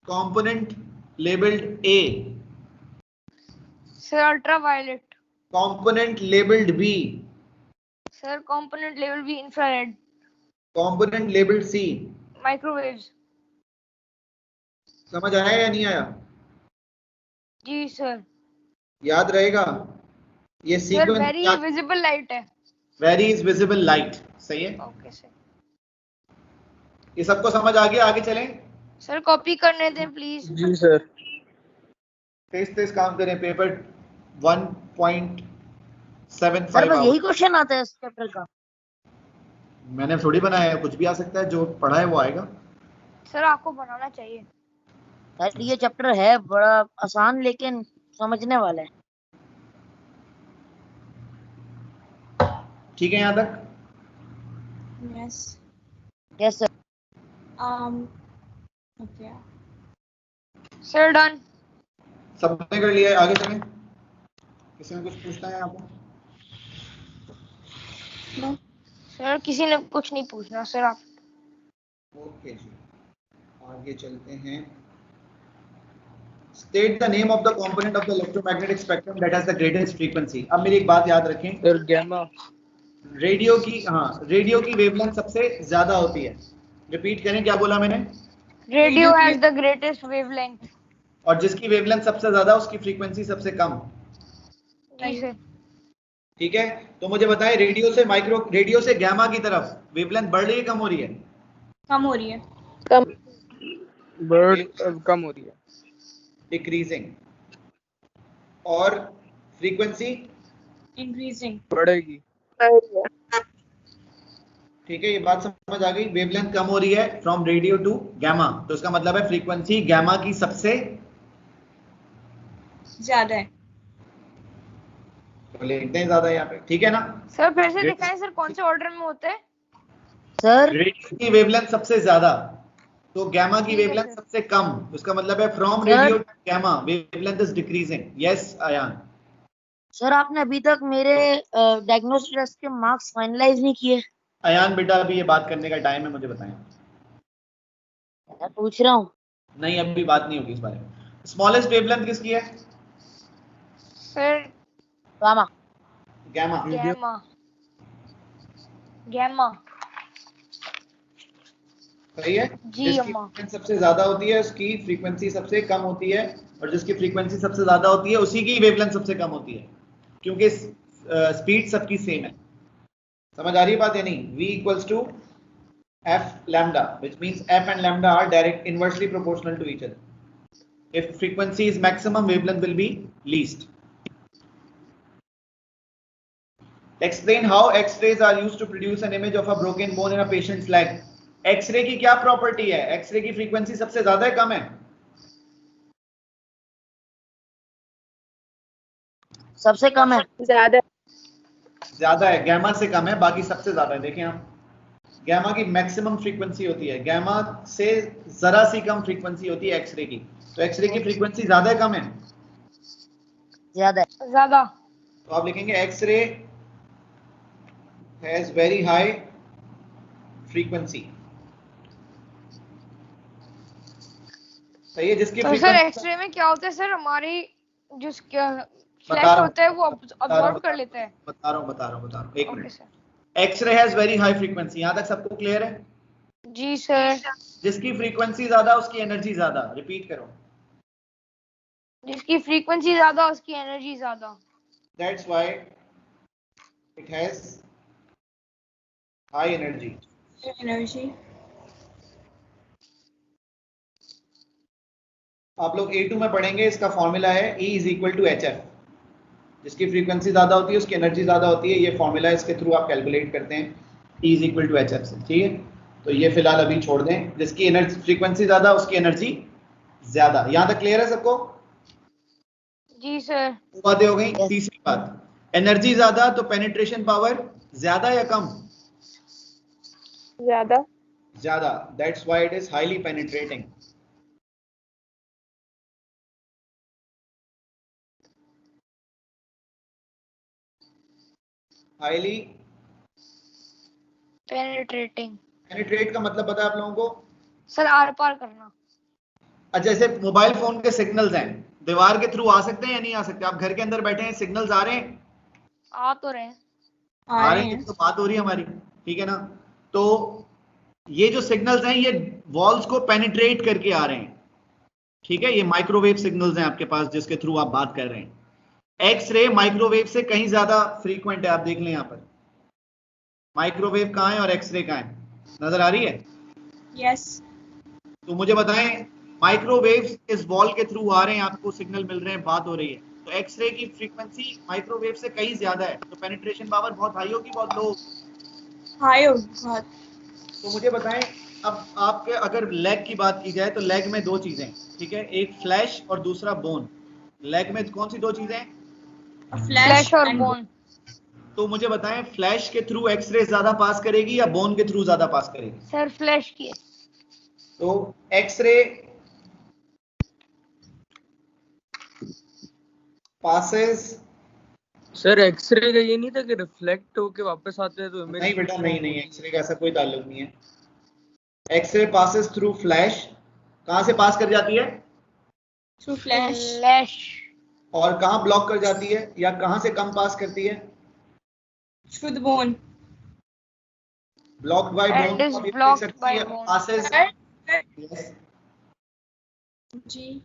Component labeled A. Sir ultraviolet. Component labeled B. Sir component लेवल भी infrared. Component labeled C. Microwaves. समझ आया या नहीं आया? जी सर। याद रहेगा? ये sir sequence very visible light है। वेरी इज विजिबल लाइट, सही है? Okay sir. ये सबको समझ आ गया? आगे चलें। सर कॉपी करने दें प्लीज। Ji sir. तेज काम करें। पेपर 1.75 सर बस यही क्वेश्चन आता है इस चैप्टर का? मैंने थोड़ी बनाया है, कुछ भी आ सकता है, जो पढ़ा है वो आएगा। सर आपको बनाना चाहिए। सर ये चैप्टर है बड़ा आसान लेकिन समझने वाला है। ठीक है यहाँ तक? Yes. Yes sir. Okay. Sir done. सबने कर लिया है, आगे चलें। किसी ने कुछ पूछना है आपको? No. सर किसी ने कुछ नहीं पूछना सर आप। ओके जी, आगे चलते हैं। State the name of the component of the electromagnetic spectrum that has the greatest frequency. अब मेरी एक बात याद रखें, सर गैमा। रेडियो की वेवलेंथ सबसे ज्यादा होती है। रिपीट करें, क्या बोला मैंने? Radio has the greatest wavelength. और जिसकी वेवलेंथ सबसे ज्यादा उसकी फ्रीक्वेंसी सबसे कम। जी सर। ठीक है, तो मुझे बताएं, रेडियो से गैमा की तरफ वेवलेंथ बढ़ रही है कम हो रही है? कम हो रही है। कम हो रही है। डिक्रीजिंग। और फ्रीक्वेंसी Increasing. बढ़ेगी। ठीक है, ये बात समझ आ गई। वेवलेंथ कम हो रही है फ्रॉम रेडियो टू गैमा, तो इसका मतलब है फ्रीक्वेंसी गैमा की सबसे ज्यादा है। तो लिखते हैं ज्यादा यहाँ पे, ठीक है ना? सर फिर से दिखाएं सर कौन से ऑर्डर में होते हैं? सर रेडियो की वेवलेंथ सबसे ज्यादा, तो गैमा की ठीक है वेवलेंथ सर। सबसे कम, उसका मतलब है from sir. Radio to gamma wavelength is decreasing. Yes Ayan? Sir आपने अभी तक मेरे डायग्नोस्टिक टेस्ट के मार्क्स फाइनलाइज नहीं किए। अयान बेटा, अभी ये बात करने का टाइम है, मुझे बताएं। मैं पूछ रहा हूँ। नहीं, अभी बात नहीं होगी इस बारे में। स्मॉलेस्ट वेवलेंथ किसकी है? Sir gamma. Gamma. Gamma. Gamma. सही है? जी जिसकी अम्मा। फ्रीक्वेंसी सबसे ज्यादा होती है उसकी फ्रीक्वेंसी सबसे कम होती है, और जिसकी फ्रीक्वेंसी सबसे ज्यादा होती है उसी की वेवलेंथ सबसे कम होती है, क्योंकि स्पीड सबकी सेम है। समझ आ रही है बात या नहीं? V equals to f lambda, which means f and lambda are direct inversely proportional to each other. If frequency is maximum, wavelength will be least. Explain how X-rays are used to produce an image of a broken bone in a patient's leg. X-ray की क्या property है? X-ray की frequency सबसे ज्यादा है कम है? सबसे कम है। ज्यादा है, गैमा से कम है, बाकी सबसे ज्यादा है। देखें आप, गैमा की मैक्सिमम फ्रीक्वेंसी होती है, गैमा से जरा सी कम फ्रीक्वेंसी होती है एक्सरे की। तो एक्सरे की फ्रीक्वेंसी ज्यादा है कम है? ज्यादा है। ज्यादा। तो आप लिखेंगे X ray has very high frequency. सही है? जिसकी तो सर एक्सरे में क्या होता है सर, हमारी जो फ्लैश होता है वो अब्सॉर्ब कर लेता है। बता रहा हूँ, एक okay minute. Sir. X ray has very high frequency, यहाँ तक सबको क्लियर है? जी सर। जिसकी फ्रीक्वेंसी ज्यादा उसकी एनर्जी ज्यादा। रिपीट करो। जिसकी फ्रीक्वेंसी ज्यादा उसकी एनर्जी ज्यादा। That's why it has high energy. Energy. आप लोग A2 में पढ़ेंगे, इसका फॉर्मूला है E is equal to HF। जिसकी फ्रीक्वेंसी ज्यादा होती है उसकी एनर्जी ज्यादा होती है, ये फॉर्मूला इसके थ्रू आप कैलकुलेट करते हैं E is equal to HF से। ठीक है, तो ये फिलहाल अभी छोड़ दें। जिसकी एनर्जी फ्रीक्वेंसी ज्यादा उसकी एनर्जी ज्यादा। यहाँ तक क्लियर है सबको? जी सर। बातें हो गई। तीसरी बात, एनर्जी ज्यादा तो पेनिट्रेशन पावर ज्यादा या कम? ज्यादा। ज्यादा, that's why it is highly penetrating. Highly penetrating. Penetrate का मतलब पता है आप लोगों को? सर आर पार करना। जैसे मोबाइल फोन के सिग्नल्स हैं, दीवार के थ्रू आ सकते हैं या नहीं आ सकते? आप घर के अंदर बैठे हैं, सिग्नल्स आ रहे हैं? आ तो रहे हैं। आ रहे हैं, तो बात हो रही है हमारी, ठीक है ना? तो ये जो सिग्नल्स हैं ये वॉल्स को पेनिट्रेट करके आ रहे हैं, ठीक है? ये माइक्रोवेव सिग्नल्स हैं आपके पास जिसके थ्रू आप बात कर रहे हैं। एक्स रे माइक्रोवेव से कहीं ज्यादा फ्रीक्वेंट है, आप देख लें यहां पर माइक्रोवेव कहां है और एक्सरे कहां है, नजर आ रही है? यस। तो मुझे बताएं, माइक्रोवेव्स इस वॉल के थ्रू आ रहे हैं, आपको सिग्नल मिल रहे हैं, बात हो रही है, तो एक्सरे की फ्रीक्वेंसी माइक्रोवेव से कहीं ज्यादा है, तो पेनिट्रेशन पावर बहुत हाई होगी, बहुत लो? हाई होगी बहुत। तो मुझे बताएं, अब आपके अगर लेग की बात की जाए तो लेग में दो चीजें, ठीक है? एक फ्लैश और दूसरा बोन। लेग में कौन सी दो चीजें? फ्लैश और बोन। तो मुझे बताएं, फ्लैश के थ्रू एक्सरे ज्यादा पास करेगी या बोन के थ्रू ज्यादा पास करेगी? सर फ्लैश की। तो एक्सरे पासेस। सर एक्सरे का ये नहीं था कि रिफ्लेक्ट होके वापस आते हैं तो इमेज? नहीं बेटा, नहीं, एक्सरे का ऐसा कोई ताल्लुक नहीं है। एक्सरे पासेस थ्रू फ्लैश, कहां से पास कर जाती है? Through flash. और कहां ब्लॉक कर जाती है या कहां से कम पास करती है? Through the bone. Blocked by bone And is blocked by bone. Passes. जी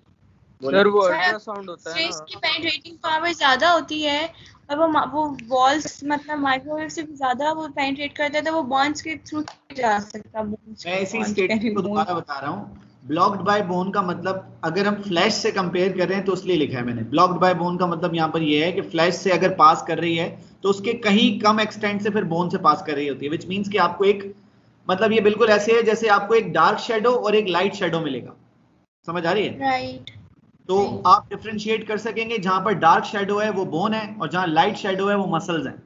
सर वो सर, अल्ट्रासाउंड होता है स्ट्रेस ना? की पेनिट्रेटिंग पावर ज्यादा होती है और वो वॉल्स मतलब माइक्रोवेव से भी ज्यादा वो पेनिट्रेट करते हैं, तो वो बॉन्ड्स के थ्रू जा सकता है। मैं इसी स्टेटमेंट को दोबारा बता रहा हूँ। ब्लॉक्ड बाय बोन का मतलब अगर हम फ्लैश से कंपेयर कर रहे हैं तो इसलिए लिखा है मैंने। ब्लॉक्ड बाय बोन का मतलब यहाँ पर ये है कि फ्लैश से अगर पास कर रही है तो उसके कहीं कम एक्सटेंट से फिर बोन से पास कर रही होती है, विच मीन्स कि आपको एक मतलब ये बिल्कुल ऐसे है जैसे आपको एक डार्क शेडो और एक लाइट शेडो मिलेगा, समझ आ रही है? राइट। तो आप डिफरेंशिएट कर सकेंगे, जहां पर डार्क शेडो है वो बोन है और जहां लाइट शेडो है वो मसल्स हैं।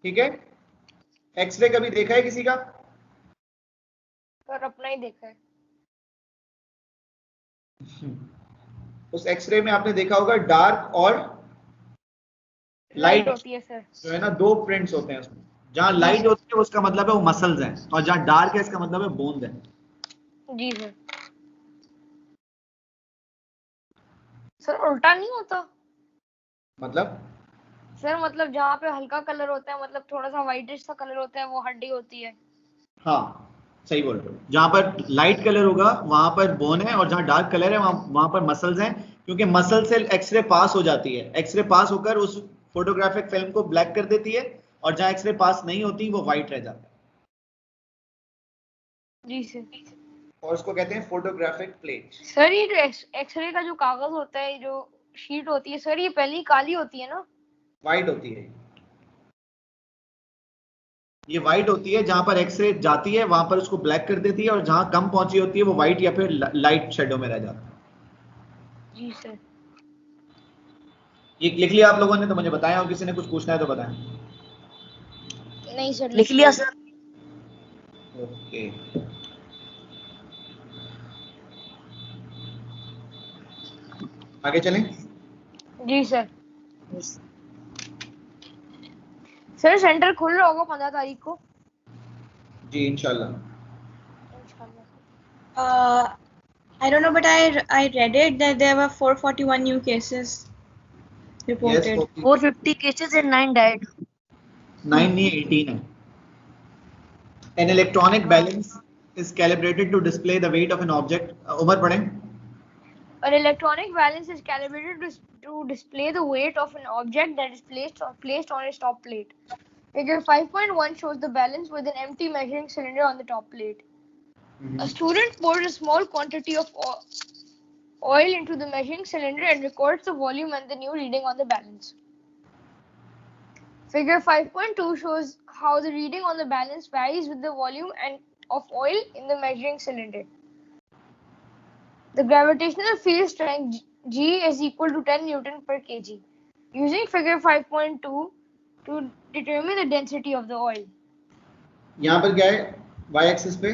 ठीक है? एक्सरे कभी देखा है किसी का? सर अपना ही देखा है। उस एक्सरे में आपने देखा होगा डार्क और लाइट होती है सर, जो है ना, दो प्रिंट्स होते हैं उसमें। जहां लाइट होती है उसका मतलब है वो मसल्स हैं और जहां डार्क है इसका मतलब है बोन्स हैं। जी सर। सर उल्टा नहीं होता? मतलब सर मतलब जहाँ पे हल्का कलर होता है, मतलब थोड़ा सा व्हाइटिश सा कलर होता है, वो हड्डी होती है। हाँ सही बोल रहे हो, जहां पर लाइट कलर होगा वहां पर बोन है और जहां डार्क कलर है वहां पर मसल्स हैं, क्योंकि मसल से एक्सरे पास हो जाती है। एक्सरे पास होकर उस फोटोग्राफिक फिल्म को ब्लैक कर देती है और जहां एक्सरे पास नहीं होती वो व्हाइट रह जाता है। जी सर। और उसको कहते हैं फोटोग्राफिक प्लेट। सर ये जो एक्सरे का जो कागज होता है, जो शीट होती है सर, ये पहले ही काली होती है ना? व्हाइट होती है, ये व्हाइट होती है। जहां पर एक्सरे जाती है वहां पर उसको ब्लैक कर देती है और जहां कम पहुंची होती है वो व्हाइट या फिर लाइट शेडो में रह जाता है। जी सर। ये लिख लिया आप लोगों ने? तो मुझे बताएं, और किसी ने कुछ पूछना है तो बताएं। नहीं सर, लिख लिया सर। ओके, आगे चलें। जी सर। सर सेंटर खुल रहा होगा 15 तारीख को? जी इंशाल्लाह। I don't know, but I read it that there were 441 new cases reported. Yes, 450 cases and 9 died. 9 नहीं 18 है। An electronic balance is calibrated to display the weight of an object. Umar पढ़ें। An electronic balance is calibrated to display the weight of an object that is placed on its top plate. Figure 5.1 shows the balance with an empty measuring cylinder on the top plate. A student pours a small quantity of oil into the measuring cylinder and records the volume and the new reading on the balance. Figure 5.2 shows how the reading on the balance varies with the volume of oil in the measuring cylinder. The gravitational field strength G is equal to 10 Newton per kg. Using figure 5.2 to determine the density of the oil. यहाँ पर क्या है y axis पे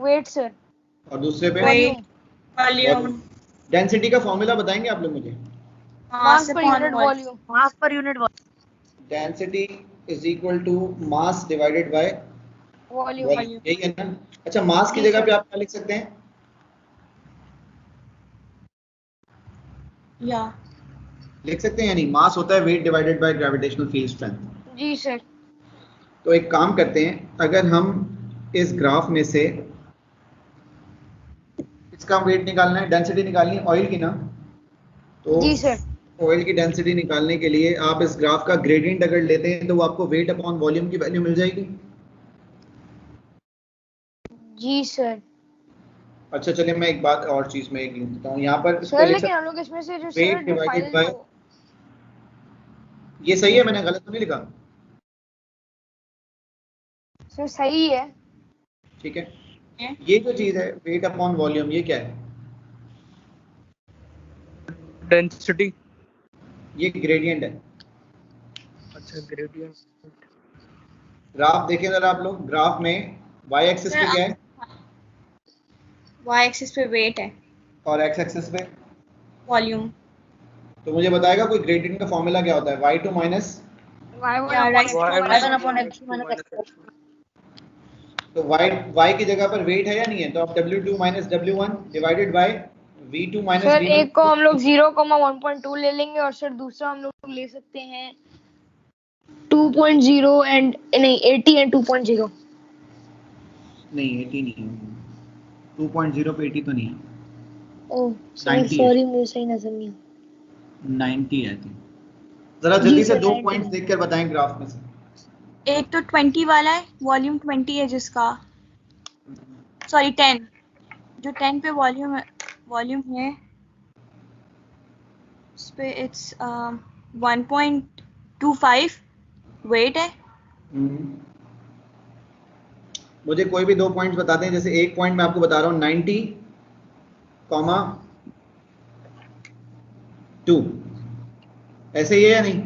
Weight, sir. और दूसरे पे Volume. Volume. Density का formula बताएंगे आप लोग मुझे? Mass per unit volume. Mass पर unit volume. Density is equal to mass divided by Volume. Volume, यही है ना? अच्छा, मास की जी, जगह सर। पे आप क्या लिख सकते हैं? Yeah. लिख सकते हैं या नहीं? मास होता है weight divided by gravitational field strength. जी सर। तो एक काम करते हैं, अगर हम इस ग्राफ में से इसका वेट निकालना है, डेंसिटी निकालनी है ऑयल की ना, तो जी सर। ऑयल की डेंसिटी निकालने के लिए आप इस ग्राफ का ग्रेडियंट अगर लेते हैं तो वो आपको वेट अपॉन वॉल्यूम की वैल्यू मिल जाएगी। जी सर। अच्छा चलिए, मैं एक बात और चीज में एक लिख देता हूँ यहाँ पर। सर लेकिन हम लोग इसमें से जो वेट सर डिवाइडेड डिफाइल बाय, ये सही है? मैंने गलत तो नहीं लिखा? सर सही है। ठीक है, ये जो चीज है वेट अपॉन वॉल्यूम, ये क्या है? डेंसिटी। ये ग्रेडियंट है। अच्छा, ग्रेडियंट। ग्राफ देखें जरा आप लोग, ग्राफ में y एक्सिस पे क्या है Y एक्सिस पे वेट है और x एक्सिस पे वॉल्यूम। तो मुझे बताएगा कोई ग्रेडियंट का फॉर्मूला क्या होता है? y2 minus, Yeah, right. तो y की जगह पर वेट है या नहीं है? तो आप w2 minus w1 divided by v2 minus sir v1। एक को हम लोग 0,1.2 ले लेंगे और सर दूसरा हम लोग ले सकते हैं 2.0 एंड नहीं 80 एंड 2.0। नहीं 80 नहीं है, 2.0 पे 80 तो नहीं है, ओह 90 है। सॉरी मुझे सही नजर नहीं आया। 90 है। जरा जल्दी जी से सर, दो 90 पॉइंट्स देखकर बताएं ग्राफ में से। एक तो 20 वाला है, वॉल्यूम 20 है जिसका, सॉरी 10, जो 10 पे वॉल्यूम है उस पे इट्स 1.25 वेट है। मुझे कोई भी दो पॉइंट्स बता दें, जैसे एक पॉइंट मैं आपको बता रहा हूँ 90,2, ऐसे ही है या नहीं?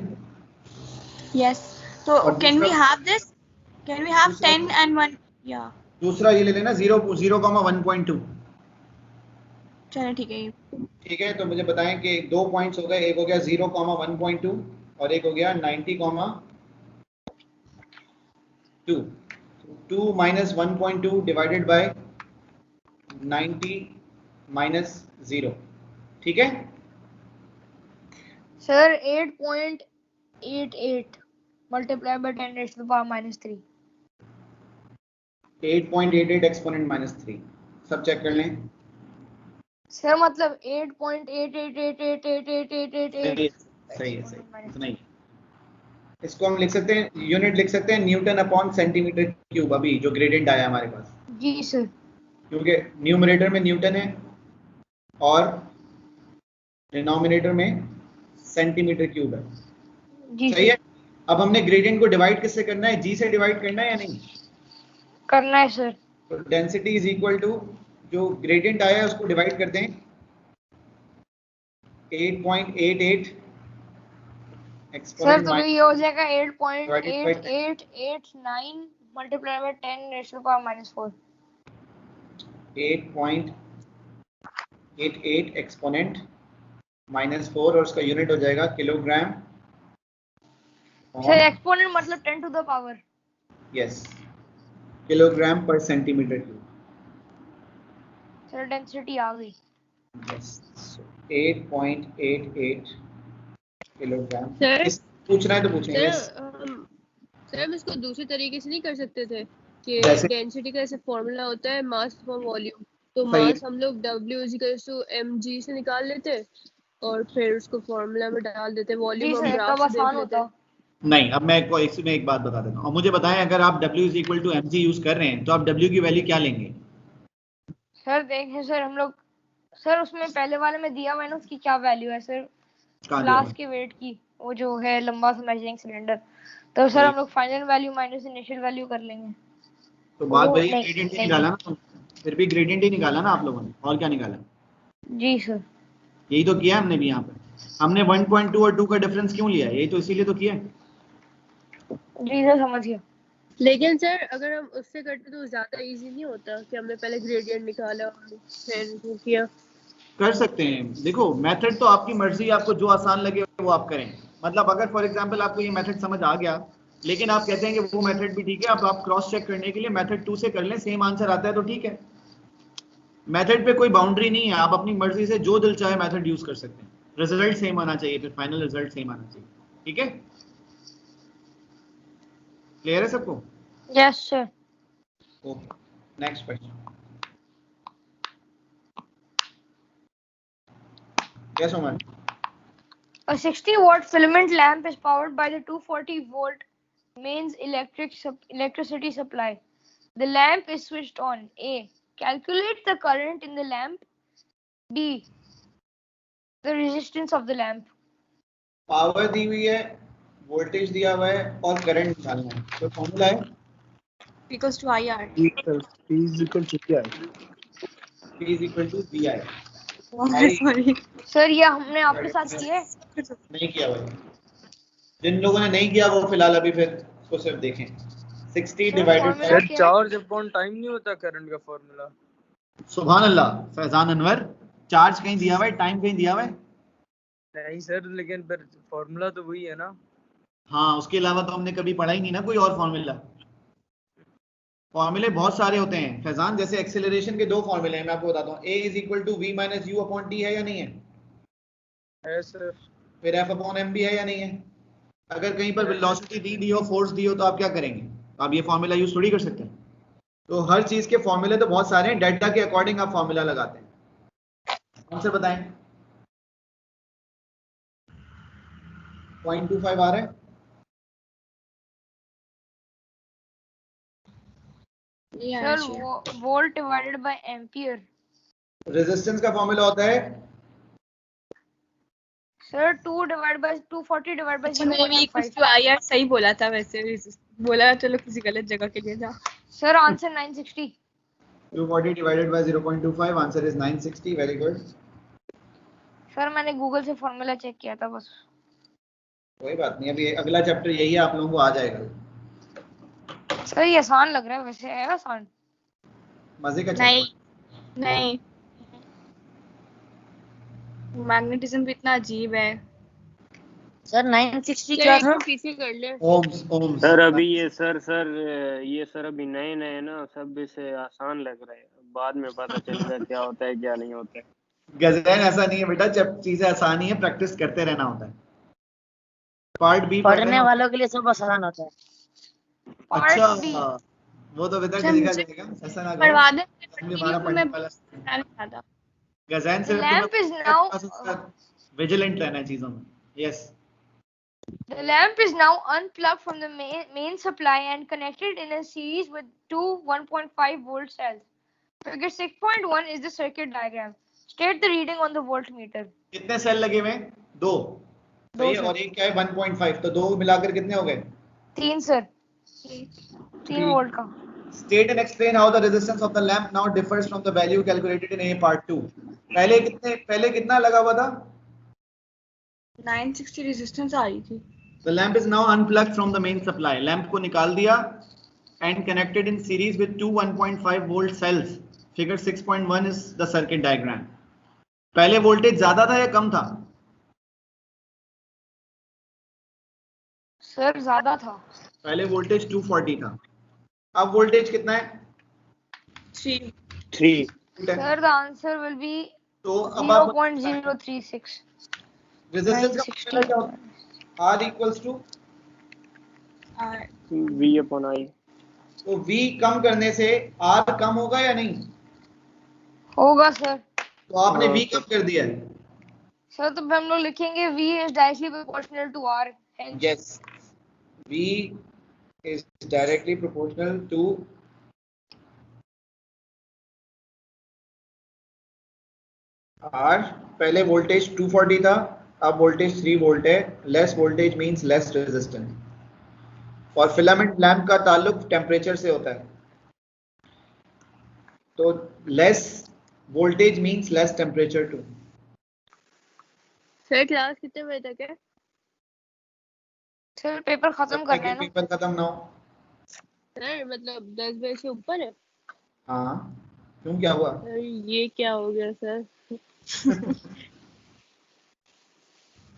यस, तो और कैन वी दूसरा- have this, can we have दूसरा- 10 and 1? या दूसरा ये ले लेना 0,1.2। चलो ठीक है। ठीक है, तो मुझे बताएं कि दो पॉइंट्स हो गए, एक हो गया 0,1.2 और एक हो गया 90,2। 2 माइनस 1.2 डिवाइडेड बाय 90 माइनस 0। ठीक है, sir 8.88 multiply by 10 raised to the power -3। 8.88 exponent minus 3। सब चेक कर लें। सर मतलब 8.88888888 सही है, इतना ही। इसको हम लिख सकते हैं, यूनिट लिख सकते हैं न्यूटन अपॉन सेंटीमीटर क्यूब, अभी जो ग्रेडियंट आया हमारे पास, जी सर। क्योंकि न्यूमरेटर में न्यूटन है और डिनोमिनेटर में सेंटीमीटर क्यूब है। जी सही है। अब हमने ग्रेडियंट को डिवाइड किससे करना है? जी से डिवाइड करना है या नहीं? करना है सर। तो डेंसिटी इज इक्वल टू जो ग्रेडियंट आया है उसको डिवाइड करते हैं 8.88 सर एक्सपोनेंट तो ये हो जाएगा 8.8889 multiply by 10 raised to the power -4। 8.88 exponent -4 और उसका यूनिट हो जाएगा किलोग्राम। सर एक्सपोनेंट मतलब 10 to the power। Yes, kilogram पर सेंटीमीटर क्यूब। सर डेंसिटी आ गई। Yes, 8.88 kilogram. सर इस पूछना है तो पूछें। सर यस, सर हम इसको दूसरे तरीके से नहीं कर सकते थे कि जैसे? डेंसिटी का ऐसे फॉर्मूला होता है मास फॉर वॉल्यूम, तो सही। मास हम लोग W mg से निकाल लेते और फिर उसको फॉर्मूला में डाल देते, जी वॉल्यूम हम सर ग्राफ तब से देख आसान लेते। होता। नहीं, अब मैं इसमें एक बात बता देता हूँ। और मुझे बताएं, अगर आप W is equal to mg use कर रहे हैं तो आप W की वैल्यू क्या लेंगे? सर देखें सर हम लोग, सर उसमें पहले वाले में दिया हुआ है ना उसकी क्या वैल्यू है सर, कहाँ दिया ग्लास हुआ? के वेट की, वो जो है लंबा सा मेजरिंग सिलेंडर। तो सर हम लोग final value minus initial value कर लेंगे। तो बात वो वही, नहीं, ग्रेडियंट ही नहीं। निकाला ना, फिर भी ग्रेडियंट ही निकाला ना आप लोगों ने, और क्या निकाला? जी सर। यही तो किया हमने भी यहाँ पे। हमने 1.2 और 2 का डिफरेंस क्यों लिया? यही तो इसीलिए तो किया है। जी सर समझ गया। लेकिन सर अगर हम उससे करते तो ज्यादा इजी नहीं होता कि हमने पहले ग्रेडियंट निकाला और फिर वो किया? कर सकते हैं, देखो मेथड तो आपकी मर्जी, आपको जो आसान लगे वो आप करें। मतलब अगर फॉर एग्जांपल आपको ये मेथड समझ आ गया, लेकिन आप कहते हैं कि वो मेथड भी ठीक है, अब आप क्रॉस चेक करने के लिए मेथड 2 से कर लें, सेम आंसर आता है तो ठीक है। मेथड पे कोई बाउंड्री नहीं है, आप अपनी मर्जी से जो दिल चाहे मेथड यूज कर सकते हैं, रिजल्ट सेम आना चाहिए, फिर फाइनल रिजल्ट सेम आना चाहिए। ठीक है, क्लियर है सबको? Yes sir. Okay, next question. Yes Umar. A 60-watt filament lamp is powered by the 240-volt mains electricity supply. The lamp is switched on. A. Calculate the current in the lamp. B. The resistance of the lamp. Power दी हुई है, voltage दिया हुआ है और current निकालना है, तो फॉर्मूला है Equals to IR. P is equal to VI. P is equal to VI। Sorry. Sir ये हमने आपके साथ किया है। नहीं किया भाई, जिन लोगों ने नहीं किया वो फिलहाल अभी फिर उसको सिर्फ देखें। 60 डिवाइडेड formula सर क्या है? चार्ज अपॉन टाइम नहीं होता करंट का फॉर्मूला? सुभान अल्लाह फैजान अनवर, चार्ज कहीं दिया हुआ है, टाइम कहीं दिया हुआ है? नहीं सर, लेकिन फिर फॉर्मूला तो वही है ना। हाँ, उसके अलावा तो हमने कभी पढ़ा ही नहीं ना कोई और फॉर्मूला। फॉर्मूले बहुत सारे होते हैं फैजान, जैसे एक्सेलरेशन के 2 फॉर्मूले हैं, मैं आपको बताता हूँ। A is equal to V minus U upon T है या नहीं है? है सर। फिर F अपॉन M भी है या नहीं है? अगर कहीं पर वेलोसिटी दी हो, फोर्स दी हो, तो आप क्या करेंगे? आप ये फॉर्मूला यूज थोड़ी कर सकते हैं। तो हर चीज के फॉर्मूले तो बहुत सारे हैं, डेटा के अकॉर्डिंग आप फॉर्मूला लगाते हैं। कौन से बताएं? 0.25 आ रहा है? Yeah, sir volt divided by ampere. Resistance का फॉर्मूला होता है सर 240 divided by अच्छा मैंने भी equals 0.5. to IR सही बोला था वैसे, बोला चलो किसी गलत जगह के लिए था। Sir answer 960. 240 divided by 0.25, answer is 960। Very good. Sir मैंने गूगल से फॉर्मूला चेक किया था बस। कोई बात नहीं, अभी अगला चैप्टर यही है, आप लोगों को आ जाएगा। सर ये आसान लग रहा है, वैसे है आसान? मजे का नहीं चैप्टर। नहीं, मैग्नेटिज्म भी इतना अजीब है। सर 960 क्या था? पीछे कर ले। Ohms ohms. सर अभी ये सर अभी नए नए ना, सब इसे आसान लग रहा है, बाद में पता चलेगा क्या होता है क्या नहीं होता है। गजैन ऐसा नहीं है बेटा, जब चीजें आसान ही है, प्रैक्टिस करते रहना होता है। पार्ट बी पढ़ने वालों के लिए सब आसान होता है। अच्छा, Part B. वो तो बेटा अच्छा, देखा मुझे जाएगा, ऐसा ना पढ़वा दे, करो। हमारा पढ़ने वाला मैं गजैन The lamp is now vigilant रहना है चीजों में। Yes. the lamp is now unplugged from the main supply and connected in a series with two 1.5 volt cells. Figure 6.1 is the circuit diagram. State the reading on the voltmeter. कितने cell लगे हुए हैं? 2। सही है, और एक क्या है 1.5, तो 2 मिलाकर कितने हो गए? 3 सर, 3 वोल्ट का। State and explain how the resistance of the lamp now differs from the value calculated in A part 2. पहले कितना लगा हुआ था? 960 रेजिस्टेंस आ रही थी। The lamp is now unplugged from the main supply. Lamp को निकाल दिया and connected in series with two 1.5 volt cells. Figure 6.1 is the circuit diagram. पहले वोल्टेज ज्यादा था या कम था? सर ज्यादा था। पहले वोल्टेज 240 था, अब वोल्टेज कितना है? 3। Sir the answer will be तो अब आप 0.036. रेजिस्टेंस का फॉर्मूला क्या होता है? R equals to V upon I। तो V कम करने से R कम होगा या नहीं? होगा सर। तो आपने V कम कर दिया है। सर तो हम लोग लिखेंगे V is directly proportional to R. Hence, Yes, V is directly proportional to R। पहले वोल्टेज 240 था, अब वोल्टेज 3 वोल्ट है। Less voltage means less resistance, और फिलामेंट लैंप का ताल्लुक टेम्परेचर से होता है, तो less voltage means less temperature too. Sir class कितने बजे तक है? सर पेपर खत्म कर रहे हैं ना। पेपर खत्म ना हो। सर मतलब 10 बजे से ऊपर है? हाँ क्यों, क्या हुआ? सर ये क्या हो गया सर?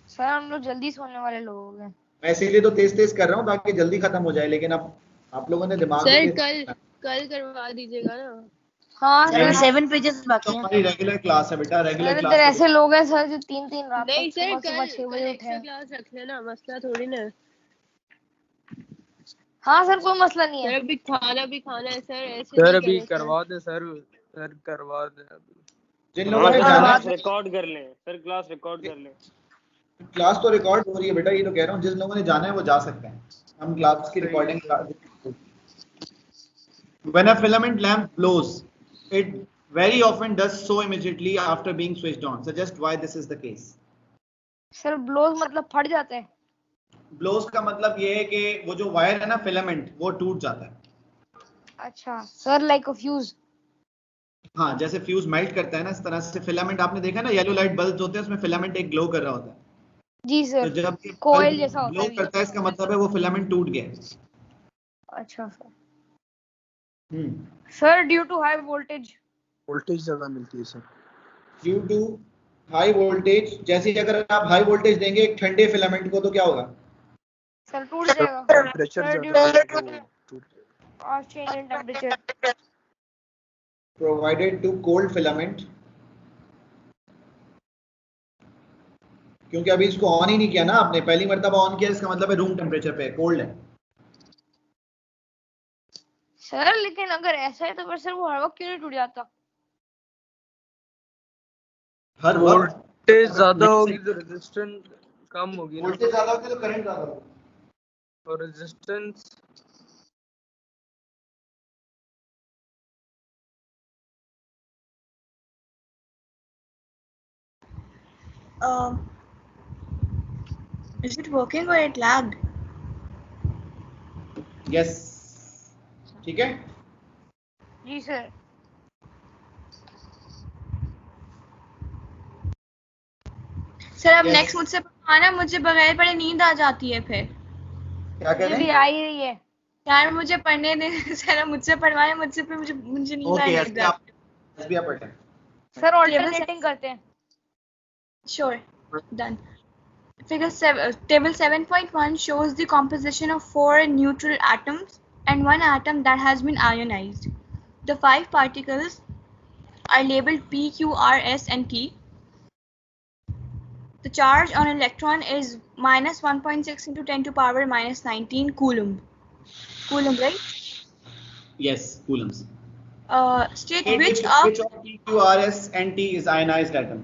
सर हम लोग जल्दी सोने वाले लोग हैं। मैं इसीलिए तो तेज तेज कर रहा हूँ ताकि जल्दी खत्म हो जाए, लेकिन अब आप लोगों ने दिमाग सर भी कल करवा दीजिएगा ना। हाँ सर सर 7 पेजेस बाकी हैं। हमारी रेगुलर क्लास है बेटा, रेगुलर सर इधर क्लास ऐसे लोग हैं सर जो 3-3 रात नहीं तक सर सुबह 6 कल बजे उठे एक्स्ट्रा हैं। क्लास रख लेना, मसला थोड़ी ना है। हाँ सर कोई मसला नहीं सर है। अभी खाना भी खाना है सर, ऐसे सर नहीं अभी करें सर। करवा दे सर करवा दे अभी। जिन हाँ लोगों ने सर जाना क्लास है, रिकॉर्ड कर लें, सर क्लास रिकॉर्ड कर लें। क्लास तो रिकॉर्ड हो रही है बेटा, ये तो कह रहा हूँ जिन लोगों ने जाना है वो जा सकते हैं, हम क्लास की recording. When a filament lamp blows, it very often does so immediately after being switched on. Suggest why this is the case. Sir blows मतलब फट जाते हैं। ब्लोज का मतलब ये है कि वो जो वायर है ना फिलामेंट, वो टूट जाता है। अच्छा सर लाइक अ फ्यूज। हाँ जैसे फ्यूज मेल्ट करता है ना, इस तरह से फिलामेंट आपने देखा ना, येलो लाइट बल्ब होते हैं उसमें फिलामेंट एक ग्लो कर रहा होता है। जी तो सर जब ये कोयल जैसा बल्ब होता ग्लो है। करता है इसका मतलब है वो फिलामेंट टूट गया है। अच्छा sir. Hmm, sir due to high voltage. Voltage ज्यादा मिलती है sir. Due to high voltage, जैसे अगर आप हाई वोल्टेज देंगे एक ठंडे फिलामेंट को तो क्या होगा? सर टूट जाएगा। टेम्परेचर सर ज्यादा है ड्यू तो टूट जाएगा। To change in temperature. Provided to cold filament, क्योंकि अभी इसको ऑन ही नहीं किया ना आपने, पहली मर्तबा ऑन किया, इसका मतलब है रूम टेम्परेचर पे कोल्ड है। सर लेकिन अगर ऐसा है तो फिर सर वो हर वक्त क्यों नहीं टूट जाता? हर वक्त वोल्टेज ज्यादा होगी तो रेजिस्टेंस कम होगी ना, वोल्टेज ज्यादा होगी तो करंट ज्यादा होगा। और resistance Is it working or it lagged? Yes ठीक है। जी सर। सर अब Yes. नेक्स्ट मुझसे पढ़वाना, मुझे बगैर पढ़े नींद आ जाती है फिर। क्या कह मुझे रहे भी हैं? आ ही रही है। यार मुझे पढ़ने दे सर, अब मुझसे पढ़वाए, मुझसे फिर मुझे नींद ओके आने यस लग भी आप जाती यस भी आप पढ़ें। सर ऑल्टरनेटिंग करते हैं। है। Sure, done. Table 7.1 shows the composition of 4 neutral atoms and 1 atom that has been ionized. The 5 particles are labeled P, Q, R, S, and T. The charge on an electron is minus 1.6 into 10 to power minus 19 coulomb. Coulomb, right? Yes, coulombs. State Which which of of P, Q, R, S and T is ionized atom?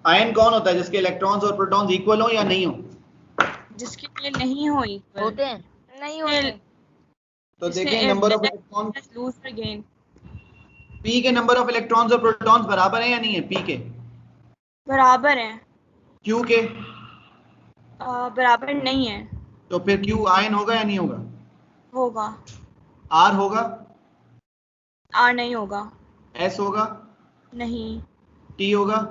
Ion कौन होता है जिसके electrons और protons equal हो या नहीं हो? जिसके लिए नहीं हो equal. होते हैं। नहीं होते। तो देखें number of electron, lose again. P के नंबर ऑफ इलेक्ट्रॉन्स और प्रोटॉन्स बराबर हैं या नहीं है? P के बराबर है। Q के बराबर नहीं है। तो फिर Q आयन होगा या नहीं होगा? होगा। R होगा? R नहीं होगा। S होगा? नहीं। T होगा?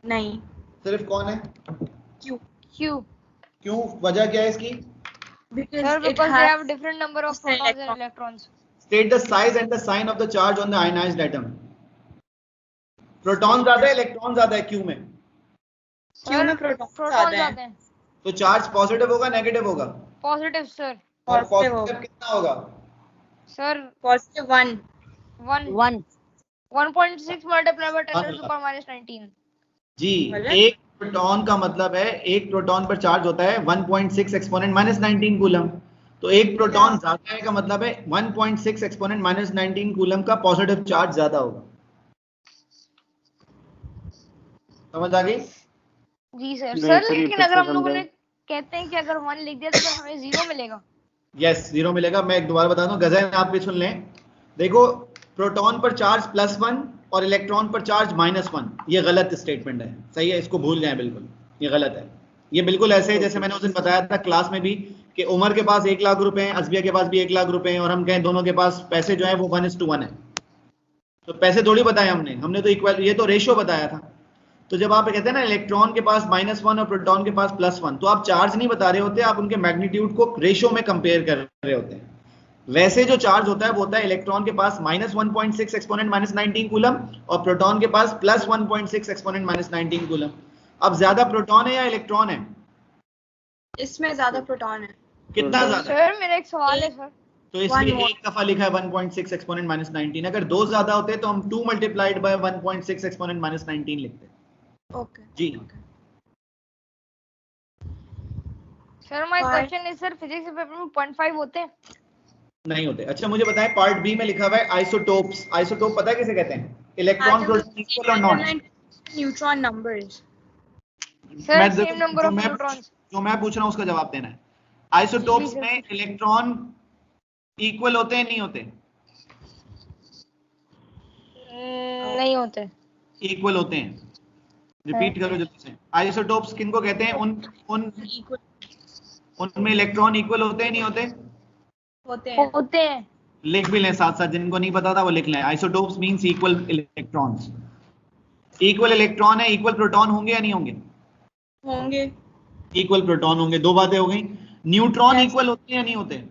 नहीं। सिर्फ कौन है? Q. क्यों? क्यों, वजह क्या है इसकी? Because Sir, it because they have has different number of different protons and electrons. electrons. State the size and the sign of the charge on the ionized atom. Proton ज्यादा है, इलेक्ट्रॉन ज्यादा है Q में? Q में proton proton ज्यादा हैं। तो charge positive होगा नेगेटिव होगा? Positive sir. और Positive पॉजिटिव कितना होगा? Sir positive 1. 1.6 multiplied by 10 to the power minus 19। जी, गलत? एक प्रोटॉन का मतलब है एक प्रोटॉन पर चार्ज होता है 1.6 एक्सपोनेंट माइनस 19 कूलम। तो एक प्रोटॉन ज्यादा है का मतलब है 1.6 एक्सपोनेंट माइनस 19 कूलम का पॉजिटिव चार्ज ज्यादा होगा। समझ आ गई? जी सर। नहीं, सर सर, ये लेकिन फिर अगर से हम लोगों ने समझाएं। कहते हैं कि अगर 1 लिख दिया तो फिर हमें 0 मिलेगा। यस, जीरो मिलेगा। मैं एक दोबारा बता दूं, गजन आप भी सुन लें। देखो, प्रोटॉन पर चार्ज +1 और इलेक्ट्रॉन पर चार्ज -1, ये गलत स्टेटमेंट है। सही है, इसको भूल जाएं बिल्कुल, ये गलत है। ये बिल्कुल ऐसे है जैसे मैंने उस दिन बताया था क्लास में भी कि उमर के पास 1 लाख रुपए हैं, अजबिया के पास भी 1 लाख रुपए हैं, और हम कहें दोनों के पास पैसे जो है वो 1:1 है। तो पैसे थोड़ी बताए हमने तो इक्वल, ये तो रेशियो बताया था। तो जब आप कहते हैं ना इलेक्ट्रॉन के पास -1 और प्रोटॉन के पास +1, तो आप चार्ज नहीं बता रहे होते, आप उनके मैग्नीट्यूड को रेशियो में कंपेयर कर रहे होते हैं। वैसे जो चार्ज होता है वो होता है इलेक्ट्रॉन के पास -1.6 एक्सपोनेंट -19 कूलम और प्रोटॉन के पास +1.6 एक्सपोनेंट -19 कूलम। अब ज्यादा प्रोटॉन है या इलेक्ट्रॉन है? इसमें ज्यादा प्रोटॉन है। कितना ज्यादा? सर मेरा एक सवाल है सर। तो इसलिए एक दफा लिखा है 1.6 एक्सपोनेंट -19। अगर दो ज्यादा होते तो हम 2 मल्टीप्लाइड बाय 1.6 एक्सपोनेंट -19 लिखते। ओके जी sir my question is sir physics के पेपर में 0.5 होते हैं? नहीं होते। अच्छा मुझे बताएं, पार्ट बी में लिखा हुआ है आइसोटोप्स। आइसोटोप पता है किसे कहते हैं? इलेक्ट्रॉन प्रोटॉन इक्वल और not. Neutron numbers. Sir same number of neutrons. जो मैं पूछ रहा हूँ उसका जवाब देना है। आइसोटोप्स में इलेक्ट्रॉन इक्वल होते हैं नहीं होते? नहीं होते। इक्वल होते हैं। रिपीट करो जल्दी से। आइसोटोप्स किनको कहते हैं? उनमें इलेक्ट्रॉन इक्वल होते हैं नहीं होते? होते हैं। लिख भी लें साथ साथ, जिनको नहीं पता था वो लिख लें। Isotopes means equal electrons. Equal electron है, इक्वल प्रोटॉन होंगे या नहीं होंगे? होंगे। इक्वल प्रोटॉन होंगे। दो बातें हो गई। न्यूट्रॉन इक्वल होते हैं या नहीं होते?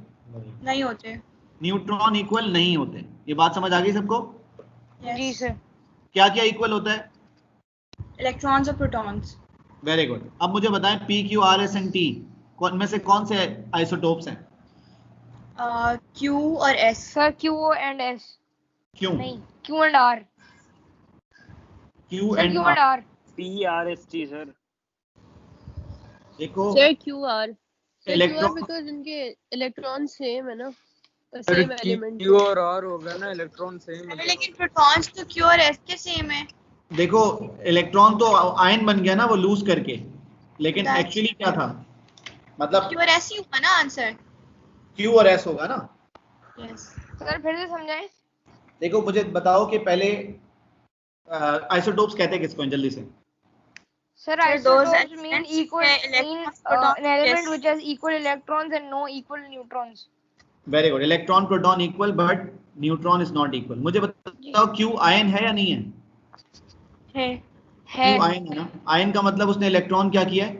नहीं होते। न्यूट्रॉन इक्वल नहीं होते। ये बात समझ आ गई सबको? जी सर। क्या क्या इक्वल होता है? इलेक्ट्रॉन्स और प्रोटॉन्स। Very good. अब मुझे बताएं P, Q, R, S and T में से कौन से आइसोटोप्स हैं? Q और S। Sir Q and S। क्यों? नहीं, Q and R। Q sir and Q and R। R। PRST sir. देखो sir QR। Sir QR electron because इनके इलेक्ट्रॉन सेम है ना, अरे सेम एलिमेंट। Q और R हो गया ना, इलेक्ट्रॉन सेम है। लेकिन प्रोटॉन्स तो Q और S के सेम है। देखो इलेक्ट्रॉन तो आयन बन गया ना वो लूज करके, लेकिन That's- एक्चुअली क्या था? मतलब Q और S ही हुआ ना आंसर। Q और S होगा ना? यस। सर फिर से समझाएं। देखो मुझे बताओ कि पहले आइसोटोप्स कहते हैं किसको? जल्दी से। Sir, Sir, those isotopes mean elements equal where mean electrons, protons, an element yes. which has equal electrons and no equal neutrons. Very good. Electron proton equal but neutron is not equal. मुझे बताओ Q ion है या नहीं है? है। Q ion है ना? Ion का मतलब उसने इलेक्ट्रॉन क्या किया है?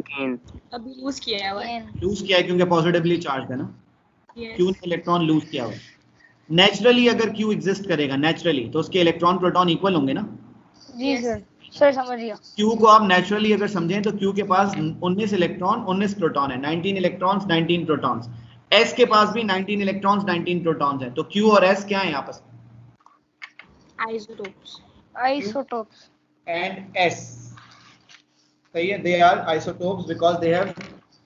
गेन। अभी लूज किया है वो। लूज किया है क्योंकि पॉजिटिवली चार्ज है ना। Yes. Q ने इलेक्ट्रॉन लूज किया हुआ। नेचुरली अगर Q एग्जिस्ट करेगा नेचुरली तो उसके इलेक्ट्रॉन प्रोटॉन इक्वल होंगे ना? जी सर। सर समझ गया। Q को आप नेचुरली अगर समझें तो Q के पास 19 इलेक्ट्रॉन 19 प्रोटॉन है, 19 इलेक्ट्रॉन्स 19 प्रोटॉन्स। S के पास भी 19 इलेक्ट्रॉन्स 19 प्रोटॉन्स है। तो Q और S क्या है आपस में? Isotopes. Isotopes. And S सही है। They are isotopes because they have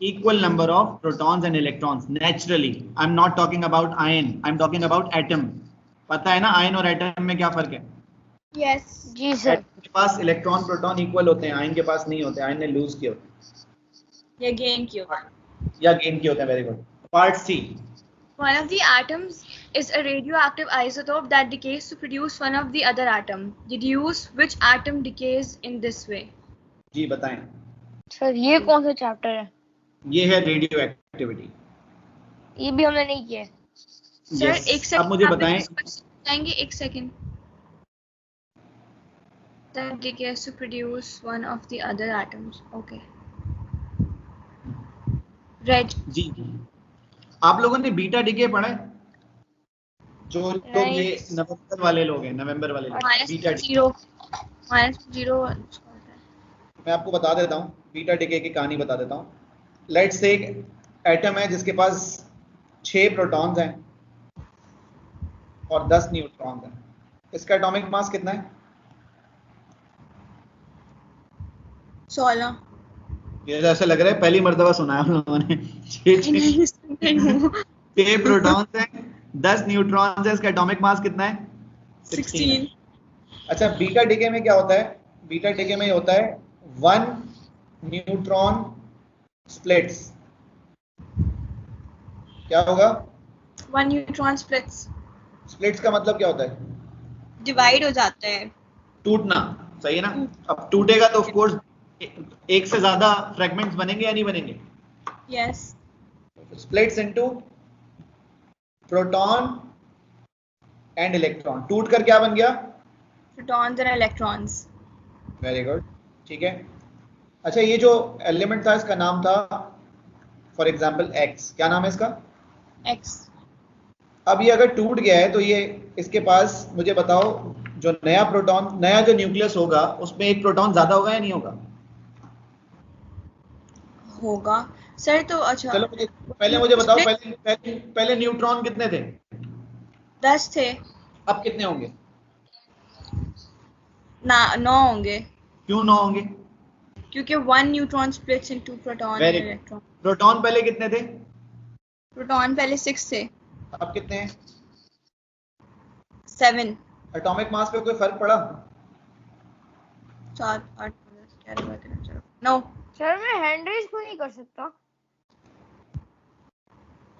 equal number of protons and electrons naturally. I'm not talking about ion. I'm talking about atom. पता है ना आयन और एटम में क्या फर्क है? Yes. जी सर। एटम के पास इलेक्ट्रॉन प्रोटॉन इक्वल होते हैं, आयन के पास नहीं होते। आयन ने लूज किए होते हैं या गेन किया। या गेन किए होते हैं। Very good. Part C. One of the atoms is a radioactive isotope that decays to produce one of the other atom. Deduce which atom decays in this way. जी बताएं। सर ये कौन सा chapter है? ये है रेडियो एक्टिविटी। ये भी हमने नहीं किया है। Sir Yes. एक सेकंड अब मुझे बताएं। बताएंगे एक second. That decays to produce one of the other atoms. Okay. Red. जी आप लोगों ने बीटा डिके पढ़ा है? जो लोग नहीं। ये नवंबर वाले लोग हैं, नवंबर वाले लोग बीटा डिके। -0 मैं आपको बता देता हूँ बीटा डिके की कहानी बता देता हूँ। लेट्स से एक एटम है जिसके पास 6 प्रोटॉन्स हैं और 10 न्यूट्रॉन्स हैं। इसका एटॉमिक मास कितना है? 16। ये ऐसा लग रहा है पहली मर्तबा सुना है हम लोगों ने। 6 प्रोटॉन्स हैं 10 न्यूट्रॉन्स हैं। इसका एटॉमिक मास कितना है? 16। अच्छा बीटा डिके में क्या होता है? बीटा डिके में होता है 1 न्यूट्रॉन स्प्लिट्स। क्या होगा? 1 न्यूट्रॉन स्प्लिट्स। स्प्लिट्स का मतलब क्या होता है? डिवाइड हो जाता है। टूटना। सही है ना? अब टूटेगा तो ऑफ कोर्स एक से ज्यादा फ्रेगमेंट्स बनेंगे या नहीं बनेंगे? Yes. Splits into proton and electron. टूट कर क्या बन गया? Protons and electrons. Very good, ठीक है। अच्छा, ये जो एलिमेंट था इसका नाम था फॉर एग्जांपल एक्स, क्या नाम है इसका? X. अब ये अगर टूट गया है तो ये इसके पास, मुझे बताओ, जो नया प्रोटॉन, नया जो न्यूक्लियस होगा उसमें एक प्रोटॉन ज्यादा होगा या नहीं होगा? होगा सर। तो अच्छा, चलो पहले मुझे बताओ, पहले न्यूट्रॉन कितने थे? 10 थे। अब कितने होंगे? 9 होंगे, क्यों 9 होंगे? क्योंकि 1 neutron splits into proton Very and good. electron. Proton पहले कितने थे? प्रोटॉन पहले 6 थे। अब कितने हैं? 7, एटॉमिक मास पे कोई फर्क पड़ा? 4, 8, 10, 11, 12, 9। सर मैं हैंड रेज क्यों नहीं कर सकता?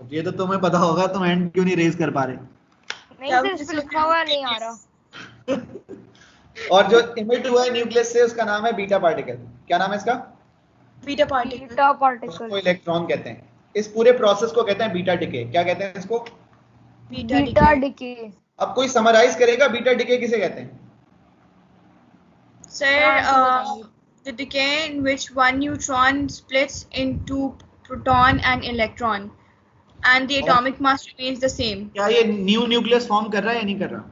ये तो तुम्हें पता होगा, तुम हैंड क्यों नहीं रेज कर पा रहे? नहीं सर, इस पे लिखा हुआ नहीं आ रहा। और जो इमिट हुआ है न्यूक्लियस से उसका नाम है बीटा पार्टिकल। क्या नाम है इसका? Beta particle. Beta particle. उसको इलेक्ट्रॉन कहते हैं। इस पूरे प्रोसेस को कहते हैं बीटा डिके। क्या कहते हैं इसको? Beta decay. अब कोई समराइज करेगा बीटा डिके किसे कहते हैं? Sir, the decay in which 1 neutron splits into proton and electron, and the atomic mass remains the same. क्या ये न्यू न्यूक्लियस फॉर्म कर रहा है या नहीं कर रहा?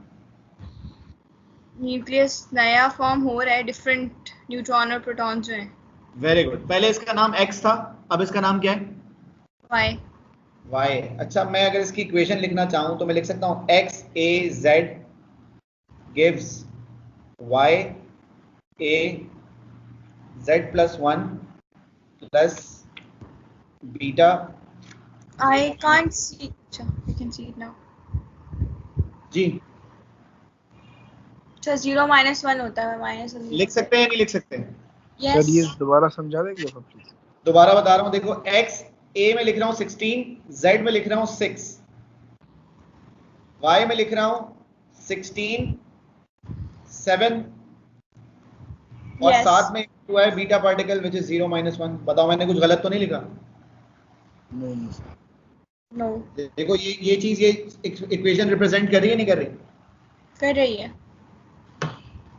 न्यूक्लियस नया फॉर्म हो रहा है, डिफरेंट न्यूट्रॉन और प्रोटॉन जो हैं। Very good. पहले इसका नाम x था, अब इसका नाम क्या है? Y. y। अच्छा, मैं अगर इसकी इक्वेशन लिखना चाहूं तो मैं लिख सकता हूं x a z gives y a z plus 1 plus beta। I can't see. अच्छा, I can see it now. जी, अच्छा, 0 minus 1 होता है, minus 1 लिख सकते हैं या नहीं लिख सकते? Yes. सर ये दोबारा समझा देंगे आप प्लीज? दोबारा बता रहा हूं, देखो x a में लिख रहा हूं 16, z में लिख रहा हूं 6, y में लिख रहा हूं 16, 7 और Yes. साथ में हुआ है beta particle which is 0 minus 1। बताओ मैंने कुछ गलत तो नहीं लिखा? नहीं No. देखो ये चीज, ये इक्वेशन रिप्रेजेंट कर रही है नहीं कर रही? कर रही है।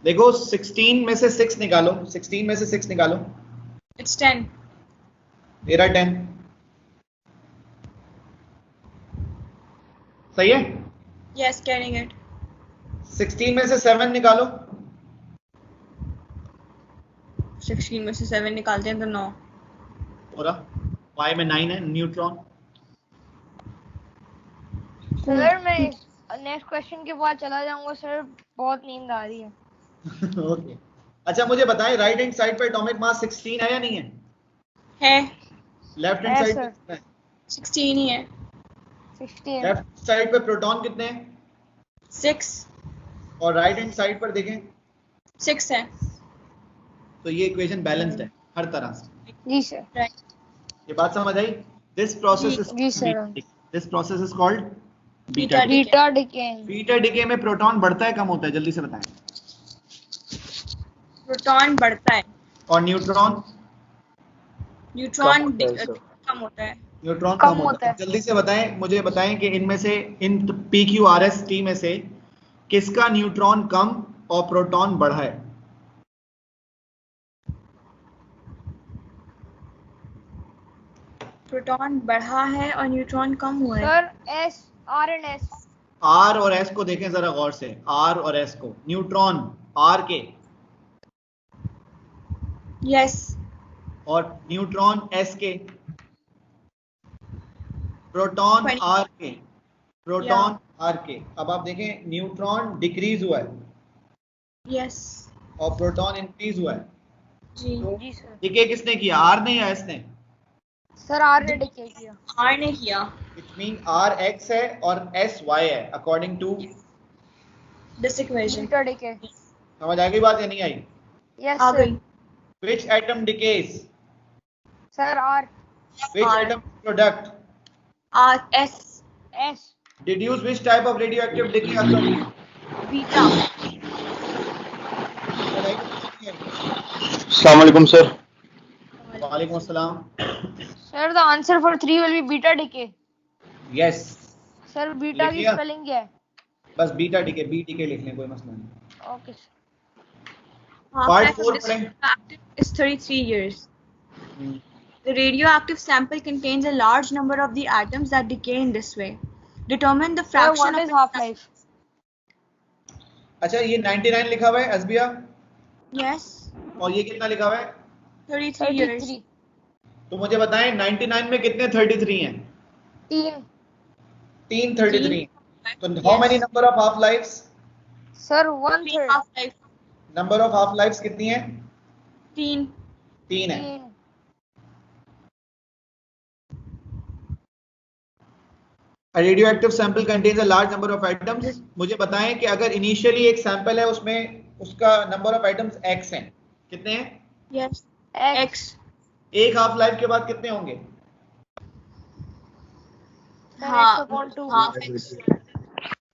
देखो 16 में से 6 निकालो, 16 में से 6 निकालो, It's 10. तेरा 10। सही है? Yes, getting it. 16 में से 7 निकालो, 16 में से 7 निकालते हैं तो 9। पूरा y में 9 है, न्यूट्रॉन। सर मैं नेक्स्ट क्वेश्चन के बाद चला जाऊंगा सर, बहुत नींद आ रही है। ओके। अच्छा मुझे बताएं, राइट हैंड साइड पे एटॉमिक मास 16 है या नहीं है? है। लेफ्ट हैंड है साइड सर। पे 16 ही है। 16। लेफ्ट साइड पे प्रोटॉन कितने हैं? 6। और राइट हैंड साइड पर देखें 6 है। तो ये इक्वेशन बैलेंस्ड है हर तरह से। जी सर। Right. ये बात समझ आई? दिस प्रोसेस जी sir. Is called Beta decay. Beta decay. Beta decay में प्रोटॉन बढ़ता है कम होता है? जल्दी से बताएं। प्रोटॉन बढ़ता है, और न्यूट्रॉन? न्यूट्रॉन कम होता है, सर। कम होता है। न्यूट्रॉन कम कम होता होता है। है। जल्दी से बताएं, मुझे बताएं कि इनमें से, इन PQRS में से किसका न्यूट्रॉन कम और प्रोटॉन बढ़ा है? प्रोटॉन बढ़ा है और न्यूट्रॉन कम हुआ है। Sir S, R and S. R और S को देखें जरा गौर से, R और S को। न्यूट्रॉन R के यस। और न्यूट्रॉन S के, प्रोटॉन R के, प्रोटॉन R के। अब आप देखें न्यूट्रॉन डिक्रीज हुआ है यस। और प्रोटॉन इंक्रीज हुआ है। जी। जी सर। डिके किसने किया, R ने या S ने? सर आर ने डिके किया। आर ने किया। Which mean R X है और S Y है according to this equation. Beta decay. समझ आ गई बात या नहीं आई? यस आ सर। गई। Which atom decays? Sir R. Which R. atom product? R S. S. Deduce which type of radioactive decay occurs? Beta. अस्सलाम वालेकुम सर। वालेकुम अस्सलाम। Sir the answer for 3 will be beta decay. Yes. Sir beta लिख की लिया? Spelling क्या है? बस बीटा डिके, बी डिके लिख लें, कोई मसला नहीं। Okay sir. Part Half-life 4 of this पढ़ें। radioactive is 33 years. The radioactive sample contains a large number of the atoms that decay in this way. Determine the Sir, fraction what of is its half-life? अच्छा ये 99 लिखा हुआ है असबिया, Yes, और ये कितना लिखा हुआ है? 33 years. 33. तो मुझे बताएं 99 में कितने 33 हैं? 3. 3 33। तो how Yes. Many number of half lifes? Sir, 3 1/3. half-life. Number of half lifes कितनी है? 3. 3 है। 3. A radioactive sample contains a large number of atoms. मुझे बताएं कि अगर इनिशियली एक सैंपल है उसमें उसका नंबर ऑफ आइटम्स x हैं, कितने हैं? Yes. X. एक हाफ लाइफ के बाद कितने होंगे? Sir, हाँ, X upon 2. half X.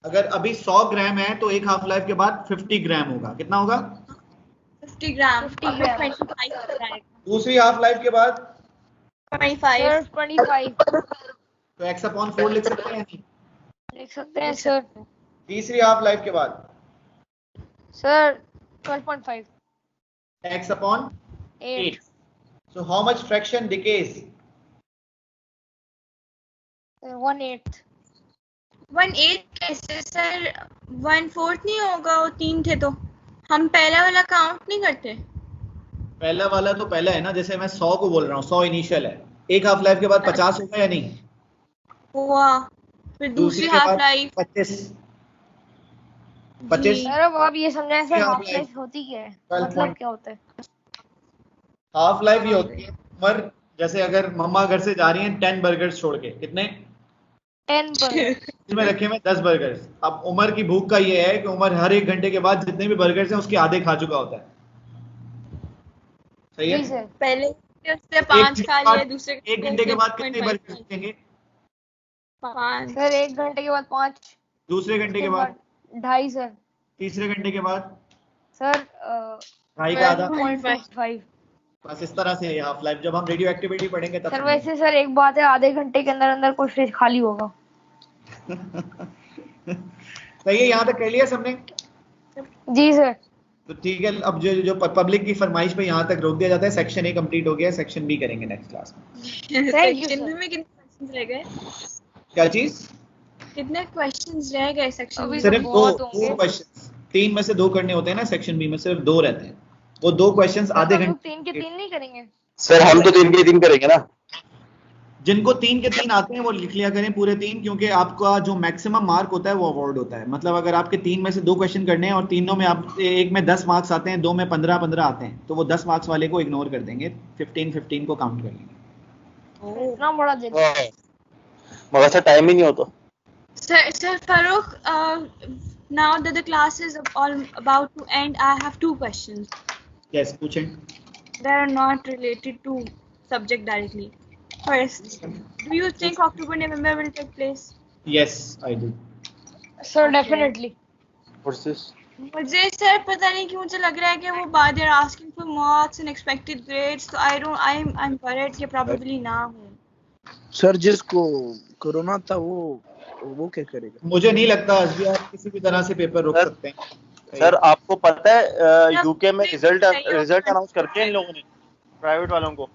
अगर अभी 100 ग्राम है तो एक हाफ लाइफ के बाद 50 ग्राम होगा। कितना होगा? 50 gram. 50 अब मैं gram. 25 हो जाएगा. दूसरी हाफ लाइफ के बाद 25. Sir, 25. तो x अपॉन 4 लिख सकते हैं या नहीं? लिख सकते हैं sir. तीसरी हाफ लाइफ के बाद Sir, 12.5. x upon 8. 8। So how much fraction decays? 1/8. 1/8 कैसे सर? 1/4 नहीं होगा, वो 3 थे तो हम पहला वाला काउंट नहीं करते. पहला वाला तो पहला है ना, जैसे मैं 100 को बोल रहा हूँ, 100 इनिशियल है, एक हाफ लाइफ के बाद 50 होगा या नहीं? हुआ. फिर दूसरी के हाफ बाद लाइफ 25 सर अब आप ये समझाएं sir half half life. Life होती क्या है? 12 मतलब क्या होता है? हाफ लाइफ ये होती है उम्र, जैसे अगर मम्मा घर से जा रही हैं 10 बर्गर्स छोड़ के, कितने 10 पर. इसमें रखे हुए 10 बर्गर्स। अब उमर की भूख का ये है कि उमर हर 1 घंटे के बाद जितने भी बर्गर्स हैं उसके आधे खा चुका होता है। सही है? जी सर. पहले उससे 5 खा लिए, दूसरे 1 घंटे के बाद कितने बर्गर्स खाएंगे? 5. सर 1 घंटे के बाद 5. दूसरे घंटे के बाद 2.5 सर. तीसरे घंटे के बाद सर 2.5 का आधा। 12.5. बस इस तरह से हाफ लाइफ जब हम रेडियो एक्टिविटी पढ़ेंगे तब सर वैसे सर एक बात है, आधे घंटे के अंदर अंदर कोई फ्रिज खाली होगा. सही है, यहाँ तक कर लिया सबने? जी सर. तो ठीक है, अब जो पब्लिक की फरमाइश पे यहाँ तक रोक दिया जाता है। सेक्शन ए कंप्लीट हो गया, सेक्शन बी करेंगे नेक्स्ट क्लास में। Thank you, section sir. में कितने क्वेश्चंस रह गए? क्या चीज? कितने क्वेश्चंस रह गए सेक्शन अभी में? तो सिर्फ दो बहुत होंगे. क्वेश्चंस, 3 में से 2 करने होते हैं ना, सेक्शन बी में सिर्फ 2 रहते हैं। वो 2 क्वेश्चंस आधे हम लोग घंटे 3 के 3 नहीं करेंगे. सर हम तो 3 के 3 करेंगे ना। जिनको 3 के 3 आते हैं वो लिख लिया करें पूरे 3, क्योंकि आपका जो मैक्सिमम मार्क होता है वो अवार्ड होता है। मतलब अगर आपके 3 में से 2 क्वेश्चन करने हैं और तीनों में आप एक में 10 मार्क्स आते हैं, 2 में 15 आते हैं, तो वो 10 मार्क्स वाले को इग्नोर कर देंगे, 15 को काउंट कर लेंगे। इतना बड़ा दिन. मगर सर टाइम ही नहीं होता। Sir Farooq, now that the class is all about to end, I have 2 questions yes, पूछें। that are not related to subject directly. First, do you think October-November will take place? Yes I do. Sir, definitely. What's this? मुझे sir पता नहीं क्यों मुझे लग रहा है कि वो बाद they are asking for marks and expected grades, तो I'm worried कि probably ना हो. सर जिसको कोरोना था वो क्या करेगा? मुझे नहीं लगता अभी आप किसी भी तरह से पेपर रोक सकते हैं। सर आपको पता है यूके में रिजल्ट अनाउंस करके इन लोगों ने प्राइवेट वालों को